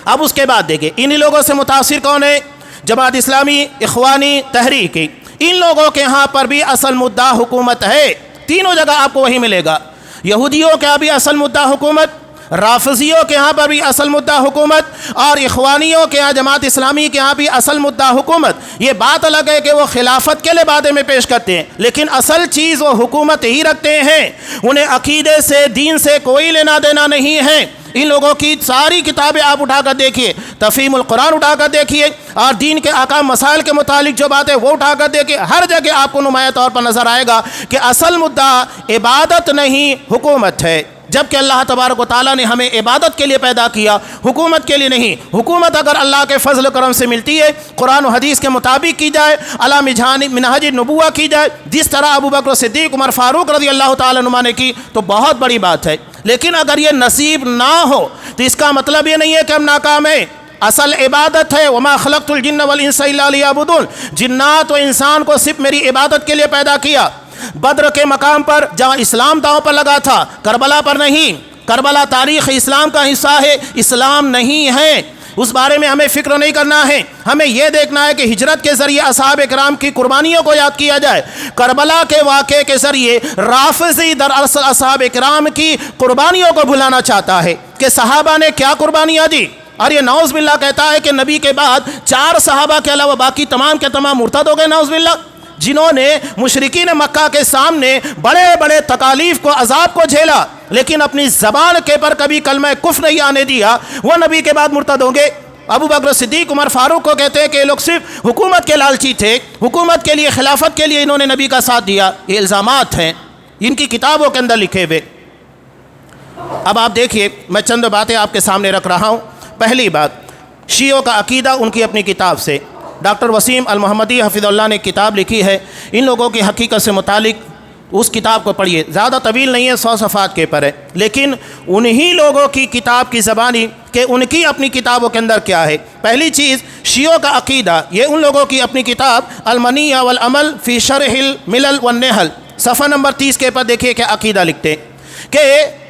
اب اس کے بعد دیکھیں انہی لوگوں سے متاثر کون ہے؟ جماعت اسلامی، اخوانی، تحریکی۔ ان لوگوں کے ہاں پر بھی اصل مدعا حکومت ہے۔ تینوں جگہ آپ کو وہی ملے گا۔ یہودیوں کے ہاں بھی اصل مدعا حکومت، رافضیوں کے ہاں پر بھی اصل مدعا حکومت، اور اخوانیوں کے ہاں، جماعت اسلامی کے ہاں بھی اصل مدعا حکومت۔ یہ بات الگ ہے کہ وہ خلافت کے لیے باتیں میں پیش کرتے ہیں لیکن اصل چیز وہ حکومت ہی رکھتے ہیں۔ انہیں عقیدے سے، دین سے کوئی لینا دینا نہیں ہے۔ ان لوگوں کی ساری کتابیں آپ اٹھا کر دیکھیے، تفہیم القرآن اٹھا کر دیکھیے، اور دین کے احکام مسائل کے متعلق جو باتیں وہ اٹھا کر دیکھیے، ہر جگہ آپ کو نمایاں طور پر نظر آئے گا کہ اصل مدعا عبادت نہیں، حکومت ہے۔ جبکہ اللہ تبارک و تعالیٰ نے ہمیں عبادت کے لیے پیدا کیا، حکومت کے لیے نہیں۔ حکومت اگر اللہ کے فضل و کرم سے ملتی ہے، قرآن و حدیث کے مطابق کی جائے، علی منہاج نبوہ کی جائے، جس طرح ابو بکر صدیق، عمر فاروق رضی اللہ تعالیٰ عنہ نے کی، تو بہت بڑی بات ہے۔ لیکن اگر یہ نصیب نہ ہو تو اس کا مطلب یہ نہیں ہے کہ ہم ناکام ہیں۔ اصل عبادت ہے وما خلقت الجن والانس الا لیعبدون، جنات و انسان کو صرف میری عبادت کے لیے پیدا کیا۔ بدر کے مقام پر جہاں اسلام داؤں پر لگا تھا، کربلا پر نہیں۔ کربلا تاریخ اسلام کا حصہ ہے، اسلام نہیں ہے۔ اس بارے میں ہمیں فکر نہیں کرنا ہے، ہمیں یہ دیکھنا ہے کہ ہجرت کے ذریعے اصحاب کرام کی قربانیوں کو یاد کیا جائے۔ کربلا کے واقعے کے ذریعے رافضی دراصل اصحاب کرام کی قربانیوں کو بھلانا چاہتا ہے کہ صحابہ نے کیا قربانیاں دی، اور یہ نعوذ باللہ کہتا ہے کہ نبی کے بعد 4 صحابہ کے علاوہ باقی تمام کے تمام مرتد ہو گئے، نعوذ باللہ، جنہوں نے مشرکین مکہ کے سامنے بڑے بڑے تکالیف کو، عذاب کو جھیلا لیکن اپنی زبان کے پر کبھی کلمہ کفر نہیں آنے دیا، وہ نبی کے بعد مرتد ہوں گے۔ ابو بکر صدیق، عمر فاروق کو کہتے ہیں کہ یہ لوگ صرف حکومت کے لالچی تھے، حکومت کے لیے، خلافت کے لیے انہوں نے نبی کا ساتھ دیا۔ یہ الزامات ہیں ان کی کتابوں کے اندر لکھے ہوئے۔ اب آپ دیکھیے میں چند باتیں آپ کے سامنے رکھ رہا ہوں۔ پہلی بات، شیعوں کا عقیدہ ان کی اپنی کتاب سے۔ ڈاکٹر وسیم المحمدی حفظ اللہ نے کتاب لکھی ہے ان لوگوں کی حقیقت سے متعلق، اس کتاب کو پڑھیے، زیادہ طویل نہیں ہے، 100 صفحات کے پر ہے، لیکن انہی لوگوں کی کتاب کی زبانی کہ ان کی اپنی کتابوں کے اندر کیا ہے۔ پہلی چیز، شیعوں کا عقیدہ، یہ ان لوگوں کی اپنی کتاب المنیہ والعمل فی شرح الملل والنحل، صفحہ نمبر 30 کے پر دیکھیے کہ عقیدہ لکھتے کہ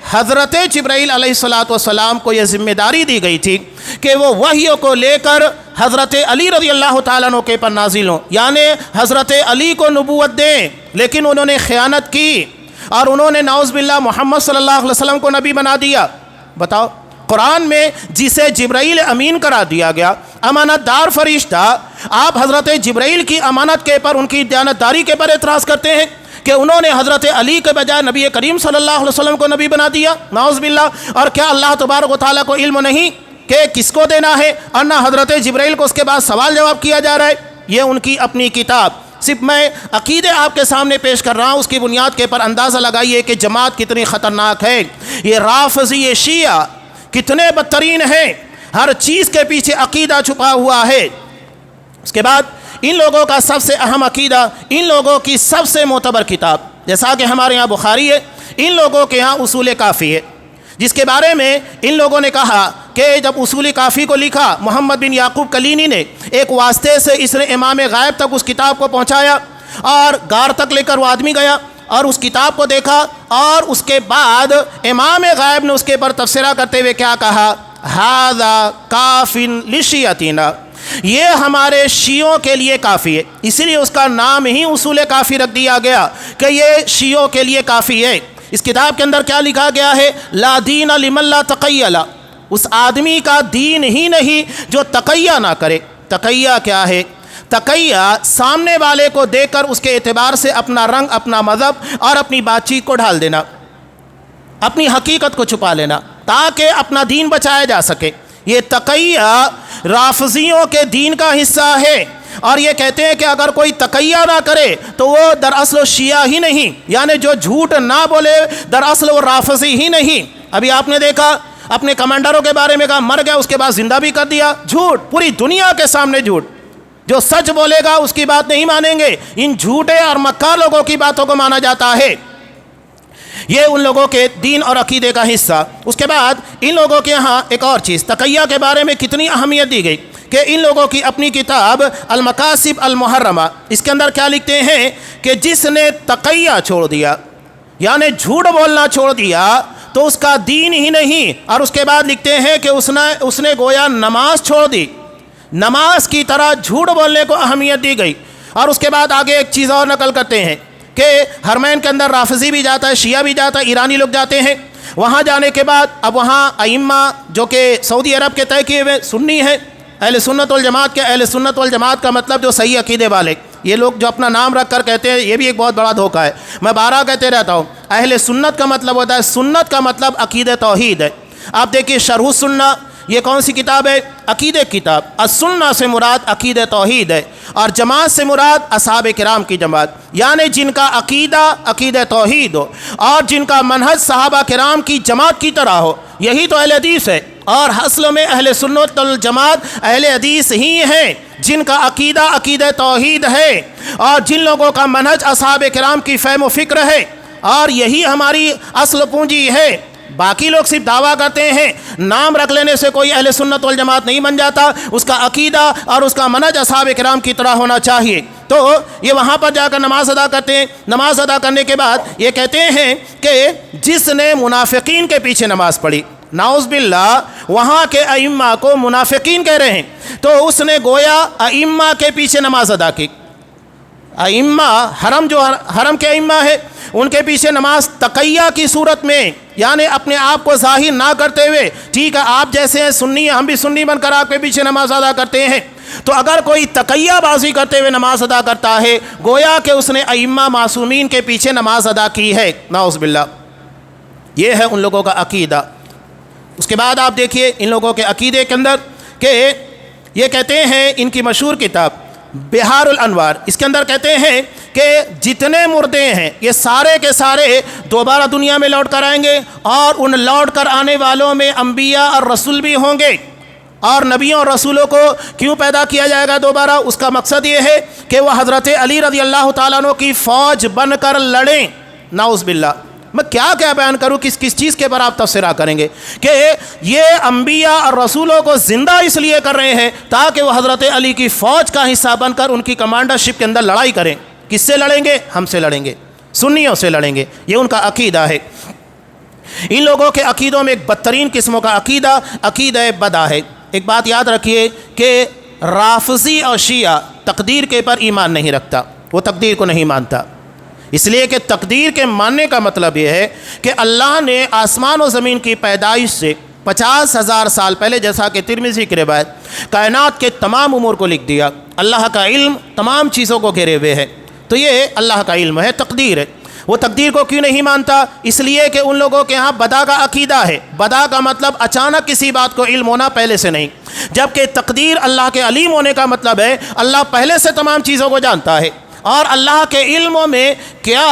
حضرت جبرائیل علیہ السلام کو یہ ذمہ داری دی گئی تھی کہ وہ وحیوں کو لے کر حضرت علی رضی اللہ تعالیٰ عنہ کے پر نازل ہوں، یعنی حضرت علی کو نبوت دیں، لیکن انہوں نے خیانت کی اور انہوں نے نعوذ باللہ محمد صلی اللہ علیہ وسلم کو نبی بنا دیا۔ بتاؤ قرآن میں جسے جبرائیل امین کرا دیا گیا، امانت دار فرشتہ، آپ حضرت جبرائیل کی امانت کے پر، ان کی دیانتداری کے پر اعتراض کرتے ہیں کہ انہوں نے حضرت علی کے بجائے نبی کریم صلی اللہ علیہ وسلم کو نبی بنا دیا، نعوذ باللہ۔ اور کیا اللہ تبارک و تعالیٰ کو علم نہیں کہ کس کو دینا ہے، اور نہ حضرت جبرائیل کو اس کے بعد سوال جواب کیا جا رہا ہے؟ یہ ان کی اپنی کتاب، صرف میں عقیدے آپ کے سامنے پیش کر رہا ہوں، اس کی بنیاد کے پر اندازہ لگائیے کہ جماعت کتنی خطرناک ہے۔ یہ رافضی، یہ شیعہ کتنے بدترین ہیں، ہر چیز کے پیچھے عقیدہ چھپا ہوا ہے۔ اس کے بعد ان لوگوں کا سب سے اہم عقیدہ، ان لوگوں کی سب سے معتبر کتاب، جیسا کہ ہمارے یہاں بخاری ہے، ان لوگوں کے یہاں اصول کافی ہے، جس کے بارے میں ان لوگوں نے کہا کہ جب اصول کافی کو لکھا محمد بن یعقوب کلینی نے، ایک واسطے سے اس نے امام غائب تک اس کتاب کو پہنچایا، اور غار تک لے کر وہ آدمی گیا اور اس کتاب کو دیکھا، اور اس کے بعد امام غائب نے اس کے پر تبصرہ کرتے ہوئے کیا کہا؟ ھذا کافٍ لشیعتنا، یہ ہمارے شیعوں کے لیے کافی ہے۔ اسی لیے اس کا نام ہی اصول کافی رکھ دیا گیا کہ یہ شیعوں کے لیے کافی ہے۔ اس کتاب کے اندر کیا لکھا گیا ہے؟ لا دین لمن لا تقیّ، اس آدمی کا دین ہی نہیں جو تقیّہ نہ کرے۔ تقیّہ کیا ہے؟ تقیّہ سامنے والے کو دیکھ کر اس کے اعتبار سے اپنا رنگ، اپنا مذہب اور اپنی بات چیت کو ڈھال دینا، اپنی حقیقت کو چھپا لینا تاکہ اپنا دین بچایا جا سکے۔ یہ تقیّہ رافضیوں کے دین کا حصہ ہے، اور یہ کہتے ہیں کہ اگر کوئی تقیّہ نہ کرے تو وہ دراصل شیعہ ہی نہیں، یعنی جو جھوٹ نہ بولے دراصل وہ رافضی ہی نہیں۔ ابھی آپ نے دیکھا اپنے کمانڈروں کے بارے میں کہا مر گیا، اس کے بعد زندہ بھی کر دیا، جھوٹ، پوری دنیا کے سامنے جھوٹ۔ جو سچ بولے گا اس کی بات نہیں مانیں گے، ان جھوٹے اور مکار لوگوں کی باتوں کو مانا جاتا ہے۔ یہ ان لوگوں کے دین اور عقیدے کا حصہ۔ اس کے بعد ان لوگوں کے ہاں ایک اور چیز، تقیّہ کے بارے میں کتنی اہمیت دی گئی کہ ان لوگوں کی اپنی کتاب المقاصد المحرمہ، اس کے اندر کیا لکھتے ہیں کہ جس نے تقیّہ چھوڑ دیا، یعنی جھوٹ بولنا چھوڑ دیا، تو اس کا دین ہی نہیں۔ اور اس کے بعد لکھتے ہیں کہ اس نے گویا نماز چھوڑ دی، نماز کی طرح جھوٹ بولنے کو اہمیت دی گئی۔ اور اس کے بعد آگے ایک چیز اور نقل کرتے ہیں کہ حرمین کے اندر رافضی بھی جاتا ہے، شیعہ بھی جاتا ہے، ایرانی لوگ جاتے ہیں۔ وہاں جانے کے بعد اب وہاں ائمہ جو کہ سعودی عرب کے طے کیے ہوئے سنی ہیں، اہل سنت والجماعت کے، اہل سنت والجماعت کا مطلب جو صحیح عقیدے والے، یہ لوگ جو اپنا نام رکھ کر کہتے ہیں، یہ بھی ایک بہت بڑا دھوکہ ہے۔ میں بارہ کہتے رہتا ہوں، اہل سنت کا مطلب ہوتا ہے، سنت کا مطلب عقیدہ توحید ہے۔ آپ دیکھیے شرح السنہ، یہ کون سی کتاب ہے؟ عقیدہ کتاب۔ السنہ سے مراد عقیدہ توحید ہے، اور جماعت سے مراد اصحاب کرام کی جماعت، یعنی جن کا عقیدہ توحید ہو اور جن کا منہج صحابہ کرام کی جماعت کی طرح ہو، یہی تو اہل حدیث ہے۔ اور اصل میں اہل سنت والجماعت اہل حدیث ہی ہیں جن کا عقیدہ توحید ہے، اور جن لوگوں کا منہج اصحاب کرام کی فہم و فکر ہے، اور یہی ہماری اصل پونجی ہے۔ باقی لوگ صرف دعویٰ کرتے ہیں، نام رکھ لینے سے کوئی اہل سنت والجماعت نہیں بن جاتا، اس کا عقیدہ اور اس کا منہج اصحاب کرام کی طرح ہونا چاہیے۔ تو یہ وہاں پر جا کر نماز ادا کرتے ہیں، نماز ادا کرنے کے بعد یہ کہتے ہیں کہ جس نے منافقین کے پیچھے نماز پڑھی، نعوذ باللہ، وہاں کے ائمہ کو منافقین کہہ رہے ہیں، تو اس نے گویا ائمہ کے پیچھے نماز ادا کی۔ ائمہ حرم کے ائمہ ہے، ان کے پیچھے نماز تقیّہ کی صورت میں، یعنی اپنے آپ کو ظاہر نہ کرتے ہوئے، ٹھیک ہے آپ جیسے ہیں سنی ہیں، ہم بھی سنی بن کر آپ کے پیچھے نماز ادا کرتے ہیں، تو اگر کوئی تقیّہ بازی کرتے ہوئے نماز ادا کرتا ہے، گویا کہ اس نے ائمہ معصومین کے پیچھے نماز ادا کی ہے، نعوذ باللہ۔ یہ ہے ان لوگوں کا عقیدہ۔ اس کے بعد آپ دیکھیے ان لوگوں کے عقیدے کے اندر کہ یہ کہتے ہیں، ان کی مشہور کتاب بہار الانوار، اس کے اندر کہتے ہیں کہ جتنے مردے ہیں یہ سارے کے سارے دوبارہ دنیا میں لوٹ کر آئیں گے، اور ان لوٹ کر آنے والوں میں انبیاء اور رسول بھی ہوں گے۔ اور نبیوں اور رسولوں کو کیوں پیدا کیا جائے گا دوبارہ؟ اس کا مقصد یہ ہے کہ وہ حضرت علی رضی اللہ تعالیٰ عنہ کی فوج بن کر لڑیں، نعوذ باللہ۔ میں کیا بیان کروں، کس چیز کے پر آپ تبصرہ کریں گے کہ یہ انبیاء اور رسولوں کو زندہ اس لیے کر رہے ہیں تاکہ وہ حضرت علی کی فوج کا حصہ بن کر ان کی کمانڈرشپ کے اندر لڑائی کریں۔ کس سے لڑیں گے؟ ہم سے لڑیں گے، سنیوں سے لڑیں گے۔ یہ ان کا عقیدہ ہے۔ ان لوگوں کے عقیدوں میں ایک بدترین قسموں کا عقیدہ بدعہ ہے۔ ایک بات یاد رکھیے کہ رافضی اور شیعہ تقدیر کے پر ایمان نہیں رکھتا، وہ تقدیر کو نہیں مانتا، اس لیے کہ تقدیر کے ماننے کا مطلب یہ ہے کہ اللہ نے آسمان و زمین کی پیدائش سے 50,000 سال پہلے، جیسا کہ ترمذی کی روایت، کائنات کے تمام امور کو لکھ دیا۔ اللہ کا علم تمام چیزوں کو گھیرے ہوئے ہے، تو یہ اللہ کا علم ہے، تقدیر ہے۔ وہ تقدیر کو کیوں نہیں مانتا؟ اس لیے کہ ان لوگوں کے ہاں بدا کا عقیدہ ہے۔ بدا کا مطلب اچانک کسی بات کو علم ہونا، پہلے سے نہیں، جبکہ تقدیر اللہ کے علیم ہونے کا مطلب ہے اللہ پہلے سے تمام چیزوں کو جانتا ہے، اور اللہ کے علموں میں کیا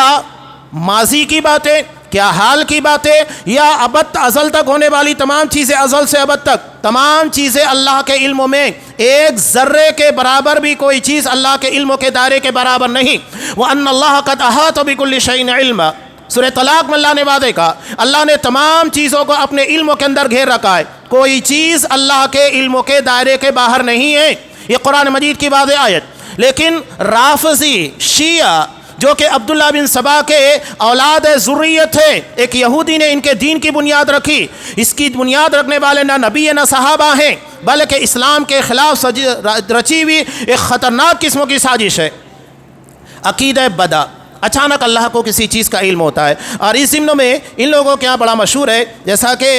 ماضی کی باتیں، کیا حال کی باتیں، یا ابد ازل تک ہونے والی تمام چیزیں، ازل سے ابد تک تمام چیزیں اللہ کے علموں میں ایک ذرے کے برابر بھی کوئی چیز اللہ کے علموں کے دائرے کے برابر نہیں۔ وَأَنَّ اللَّهَ قَدْ أَحَاطَ بِكُلِّ شَيْءٍ عِلْمًا، سورہ طلاق میں اللہ نے وعدے کہا، اللہ نے تمام چیزوں کو اپنے علموں کے اندر گھیر رکھا ہے، کوئی چیز اللہ کے علموں کے دائرے کے باہر نہیں ہے۔ یہ قرآن مجید کی واضح آیت۔ لیکن رافضی شیعہ جو کہ عبداللہ بن سبا کے اولاد ذریت تھے، ایک یہودی نے ان کے دین کی بنیاد رکھی، اس کی بنیاد رکھنے والے نہ نبی نہ صحابہ ہیں، بلکہ اسلام کے خلاف رچی ہوئی ایک خطرناک قسم کی سازش ہے، عقیدہ بدا۔ اچانک اللہ کو کسی چیز کا علم ہوتا ہے، اور اس ضمن میں ان لوگوں کے یہاں بڑا مشہور ہے، جیسا کہ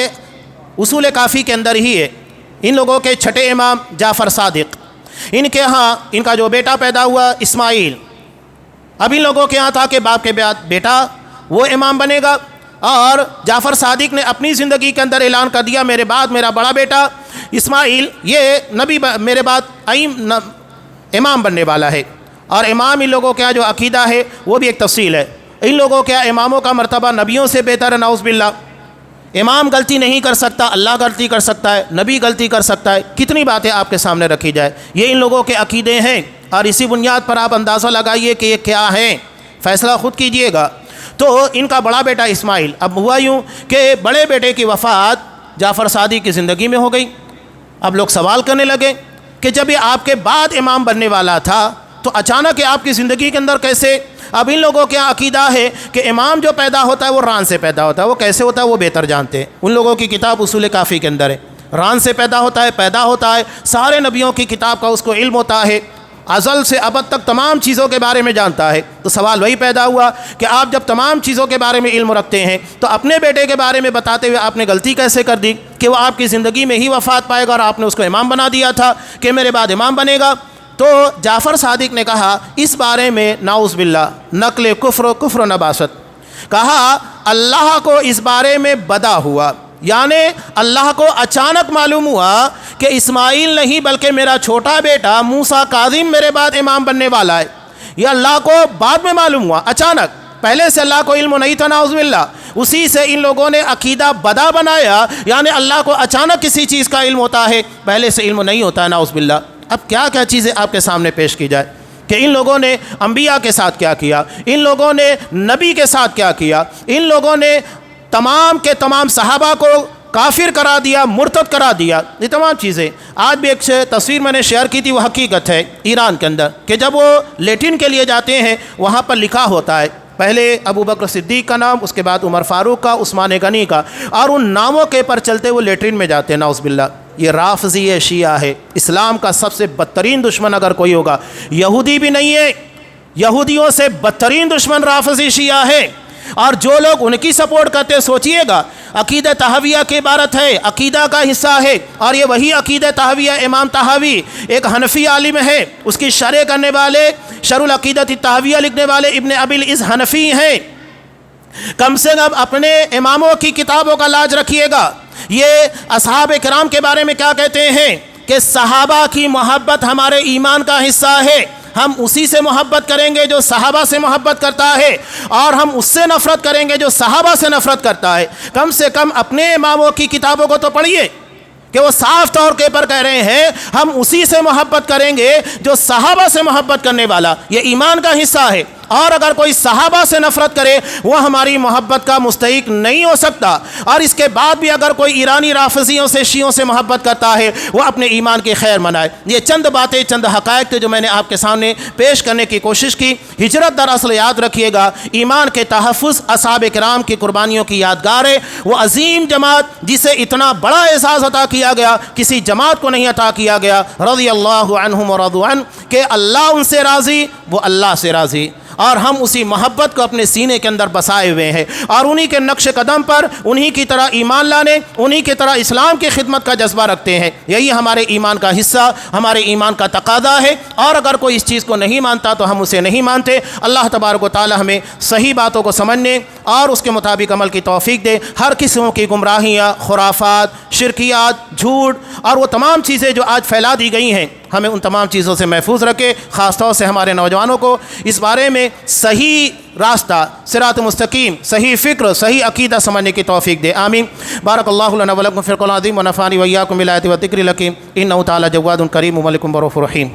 اصول کافی کے اندر ہی ہے، ان لوگوں کے چھٹے امام جعفر صادق، ان کے ہاں ان کا جو بیٹا پیدا ہوا اسماعیل، اب ان لوگوں کے یہاں تھا کہ باپ کے بعد بیٹا وہ امام بنے گا، اور جعفر صادق نے اپنی زندگی کے اندر اعلان کر دیا میرے بعد میرا بڑا بیٹا اسماعیل یہ نبی میرے بعد امام بننے والا ہے۔ اور امام ان لوگوں کے یہاں جو عقیدہ ہے وہ بھی ایک تفصیل ہے، ان لوگوں کے یہاں اماموں کا مرتبہ نبیوں سے بہتر ہے، نعوذ باللہ۔ امام غلطی نہیں کر سکتا، اللہ غلطی کر سکتا ہے، نبی غلطی کر سکتا ہے، کتنی باتیں آپ کے سامنے رکھی جائے، یہ ان لوگوں کے عقیدے ہیں، اور اسی بنیاد پر آپ اندازہ لگائیے کہ یہ کیا ہیں، فیصلہ خود کیجئے گا۔ تو ان کا بڑا بیٹا اسماعیل، اب ہوا یوں کہ بڑے بیٹے کی وفات جعفر صادق کی زندگی میں ہو گئی۔ اب لوگ سوال کرنے لگے کہ جب یہ آپ کے بعد امام بننے والا تھا تو اچانک آپ کی زندگی کے اندر کیسے؟ اب ان لوگوں کے عقیدہ ہے کہ امام جو پیدا ہوتا ہے وہ ران سے پیدا ہوتا ہے، وہ کیسے ہوتا ہے وہ بہتر جانتے ہیں، ان لوگوں کی کتاب اصول کافی کے اندر ہے، ران سے پیدا ہوتا ہے، سارے نبیوں کی کتاب کا اس کو علم ہوتا ہے، ازل سے ابد تک تمام چیزوں کے بارے میں جانتا ہے۔ تو سوال وہی پیدا ہوا کہ آپ جب تمام چیزوں کے بارے میں علم رکھتے ہیں تو اپنے بیٹے کے بارے میں بتاتے ہوئے آپ نے غلطی کیسے کر دی کہ وہ آپ کی زندگی میں ہی وفات پائے گا، اور آپ نے اس کو امام بنا دیا تھا کہ میرے بعد امام بنے گا۔ تو جعفر صادق نے کہا اس بارے میں نعوذ باللہ نقل کفر و نباست، کہا اللہ کو اس بارے میں بدا ہوا، یعنی اللہ کو اچانک معلوم ہوا کہ اسماعیل نہیں بلکہ میرا چھوٹا بیٹا موسیٰ کاظم میرے بعد امام بننے والا ہے، یہ اللہ کو بعد میں معلوم ہوا اچانک، پہلے سے اللہ کو علم نہیں تھا، نعوذ باللہ۔ اسی سے ان لوگوں نے عقیدہ بدا بنایا، یعنی اللہ کو اچانک کسی چیز کا علم ہوتا ہے، پہلے سے علم نہیں ہوتا ہے، نعوذ باللہ۔ اب کیا کیا چیزیں آپ کے سامنے پیش کی جائے کہ ان لوگوں نے انبیاء کے ساتھ کیا کیا، ان لوگوں نے نبی کے ساتھ کیا کیا، ان لوگوں نے تمام کے تمام صحابہ کو کافر کرا دیا، مرتد کرا دیا، یہ تمام چیزیں۔ آج بھی ایک تصویر میں نے شیئر کی تھی، وہ حقیقت ہے ایران کے اندر کہ جب وہ لیٹن کے لیے جاتے ہیں وہاں پر لکھا ہوتا ہے پہلے ابو بکر صدیق کا نام، اس کے بعد عمر فاروق کا، عثمان غنی کا، اور ان ناموں کے پر چلتے وہ لیٹرین میں جاتے ہیں، نعوذ باللہ۔ یہ رافضی ہے، شیعہ ہے، اسلام کا سب سے بدترین دشمن اگر کوئی ہوگا، یہودی بھی نہیں ہے، یہودیوں سے بدترین دشمن رافضی شیعہ ہے، اور جو لوگ ان کی سپورٹ کرتے ہیں سوچئے گا، عقیدہ تحویہ کی عبارت ہے، عقیدہ کا حصہ ہے، اور یہ وہی عقیدہ تحویہ امام تحوی ایک حنفی عالم ہے، اس کی شرح کرنے والے، شرح العقیدۃ التحویہ لکھنے والے ابن ابی العز حنفی ہیں۔ کم سے کم اپنے اماموں کی کتابوں کا لاج رکھیے گا۔ یہ اصحاب کرام کے بارے میں کیا کہتے ہیں کہ صحابہ کی محبت ہمارے ایمان کا حصہ ہے، ہم اسی سے محبت کریں گے جو صحابہ سے محبت کرتا ہے، اور ہم اس سے نفرت کریں گے جو صحابہ سے نفرت کرتا ہے۔ کم سے کم اپنے اماموں کی کتابوں کو تو پڑھیے کہ وہ صاف طور کے پر کہہ رہے ہیں ہم اسی سے محبت کریں گے جو صحابہ سے محبت کرنے والا، یہ ایمان کا حصہ ہے، اور اگر کوئی صحابہ سے نفرت کرے وہ ہماری محبت کا مستحق نہیں ہو سکتا۔ اور اس کے بعد بھی اگر کوئی ایرانی رافضیوں سے، شیعوں سے محبت کرتا ہے وہ اپنے ایمان کی خیر منائے۔ یہ چند باتیں، چند حقائق تھے جو میں نے آپ کے سامنے پیش کرنے کی کوشش کی۔ ہجرت دراصل یاد رکھیے گا ایمان کے تحفظ اصحاب کرام کی قربانیوں کی یادگار ہے، وہ عظیم جماعت جسے اتنا بڑا اعزاز عطا کیا گیا کسی جماعت کو نہیں عطا کیا گیا، رضی اللہ عنہم ورضوا عنہ، کہ اللہ ان سے راضی، وہ اللہ سے راضی، اور ہم اسی محبت کو اپنے سینے کے اندر بسائے ہوئے ہیں، اور انہی کے نقش قدم پر انہی کی طرح ایمان لانے، انہی کی طرح اسلام کی خدمت کا جذبہ رکھتے ہیں۔ یہی ہمارے ایمان کا حصہ، ہمارے ایمان کا تقاضا ہے، اور اگر کوئی اس چیز کو نہیں مانتا تو ہم اسے نہیں مانتے۔ اللہ تبارک و تعالی ہمیں صحیح باتوں کو سمجھنے اور اس کے مطابق عمل کی توفیق دے۔ ہر قسم کی گمراہیاں، خرافات، شرکیات، جھوٹ اور وہ تمام چیزیں جو آج پھیلا دی گئی ہیں، ہمیں ان تمام چیزوں سے محفوظ رکھے۔ خاص طور سے ہمارے نوجوانوں کو اس بارے میں صحیح راستہ، صراط مستقیم، صحیح فکر، صحیح عقیدہ سمجھنے کی توفیق دے۔ آمین۔ بارک اللہ لنا ولکم فی القرآن العظیم ونفعنی وإیاکم بالآیات والذکر الحکیم، انہ تعالی جواد کریم ملک رؤوف رحیم۔